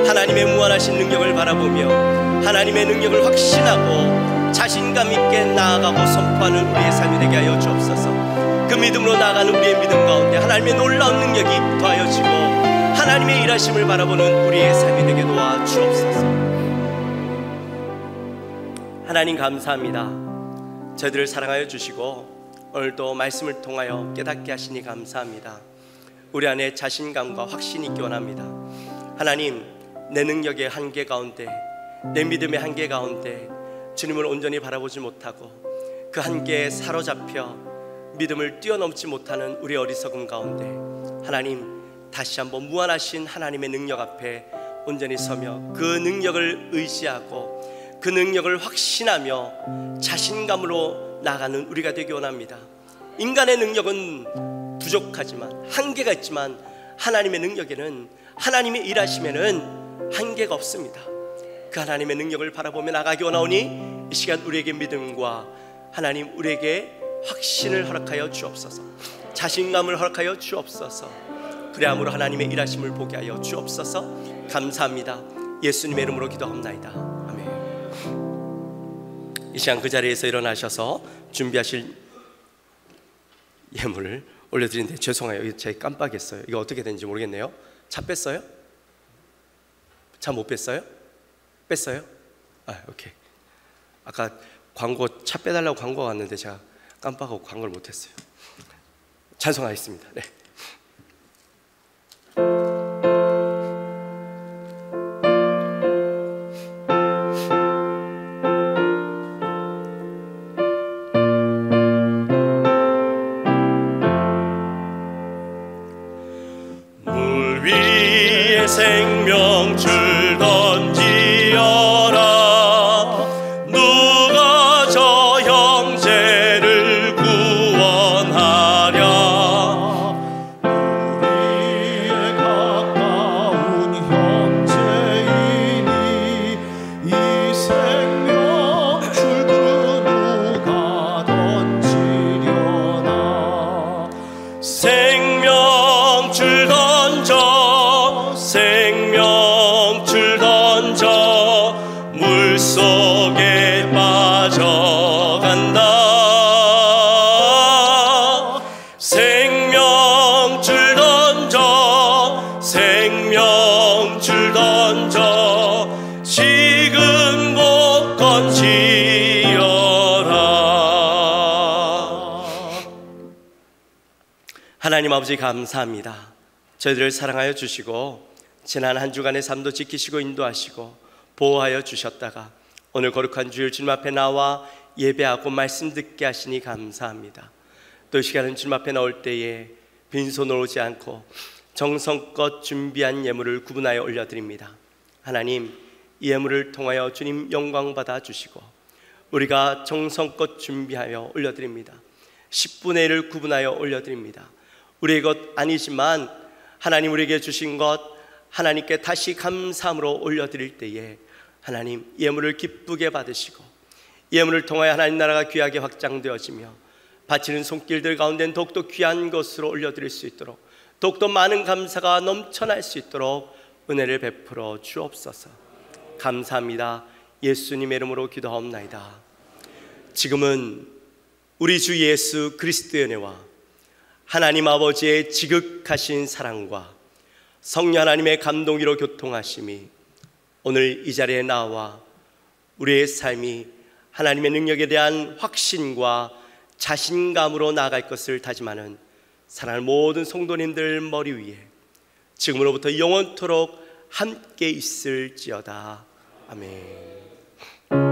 하나님의 무한하신 능력을 바라보며 하나님의 능력을 확신하고 자신감 있게 나아가고 선포하는 우리의 삶이 되게 하여 주옵소서. 그 믿음으로 나아가는 우리의 믿음 가운데 하나님의 놀라운 능력이 더하여지고 하나님의 일하심을 바라보는 우리의 삶이 되게 도와 주옵소서. 하나님 감사합니다. 저희들을 사랑하여 주시고 오늘도 말씀을 통하여 깨닫게 하시니 감사합니다. 우리 안에 자신감과 확신이 있기 원합니다. 하나님, 내 능력의 한계 가운데, 내 믿음의 한계 가운데 주님을 온전히 바라보지 못하고 그 한계에 사로잡혀 믿음을 뛰어넘지 못하는 우리 어리석음 가운데 하나님, 다시 한번 무한하신 하나님의 능력 앞에 온전히 서며 그 능력을 의지하고 그 능력을 확신하며 자신감으로 나아가는 우리가 되기 원합니다. 인간의 능력은 부족하지만 한계가 있지만 하나님의 능력에는, 하나님의 일하심에는 한계가 없습니다. 그 하나님의 능력을 바라보며 나가기 원하오니 이 시간 우리에게 믿음과 하나님 우리에게 확신을 허락하여 주옵소서. 자신감을 허락하여 주옵소서. 그래야므로 하나님의 일하심을 보게 하여 주옵소서. 감사합니다. 예수님의 이름으로 기도합나이다. 아멘. 이 시간 그 자리에서 일어나셔서 준비하실 예물을 올려드리는데 죄송해요. 제가 깜빡했어요. 이거 어떻게 되는지 모르겠네요. 차 뺐어요? 차 못 뺐어요? 뺐어요? 아, 오케이. 아까 광고 차 빼달라고 광고가 왔는데 제가 깜빡하고 광고를 못했어요. 찬송하겠습니다. 네. 물 위에 생명줄 던지어라. 누가 저 형제를 구원하랴. 우리의 가까운 형제이니 이 생명줄 그 누가 던지려나. 생명줄 던져, 생명줄 던져, 물속에 빠져간다. 생명줄 던져, 생명줄 던져, 지금 곧 건지어라. 하나님 아버지 감사합니다. 저희들을 사랑하여 주시고 지난 한 주간의 삶도 지키시고 인도하시고 보호하여 주셨다가 오늘 거룩한 주일 주님 앞에 나와 예배하고 말씀 듣게 하시니 감사합니다. 또 이 시간은 주님 앞에 나올 때에 빈손으로 오지 않고 정성껏 준비한 예물을 구분하여 올려드립니다. 하나님, 이 예물을 통하여 주님 영광 받아 주시고 우리가 정성껏 준비하여 올려드립니다. 10분의 1을 구분하여 올려드립니다. 우리의 것 아니지만 하나님 우리에게 주신 것 하나님께 다시 감사함으로 올려드릴 때에 하나님 예물을 기쁘게 받으시고 예물을 통하여 하나님 나라가 귀하게 확장되어지며 바치는 손길들 가운데는 더욱더 귀한 것으로 올려드릴 수 있도록 더욱더 많은 감사가 넘쳐날 수 있도록 은혜를 베풀어 주옵소서. 감사합니다. 예수님의 이름으로 기도하옵나이다. 지금은 우리 주 예수 그리스도의 은혜와 하나님 아버지의 지극하신 사랑과 성령 하나님의 감동으로 교통하심이 오늘 이 자리에 나와 우리의 삶이 하나님의 능력에 대한 확신과 자신감으로 나아갈 것을 다짐하는 사랑하는 모든 성도님들 머리 위에 지금으로부터 영원토록 함께 있을지어다. 아멘.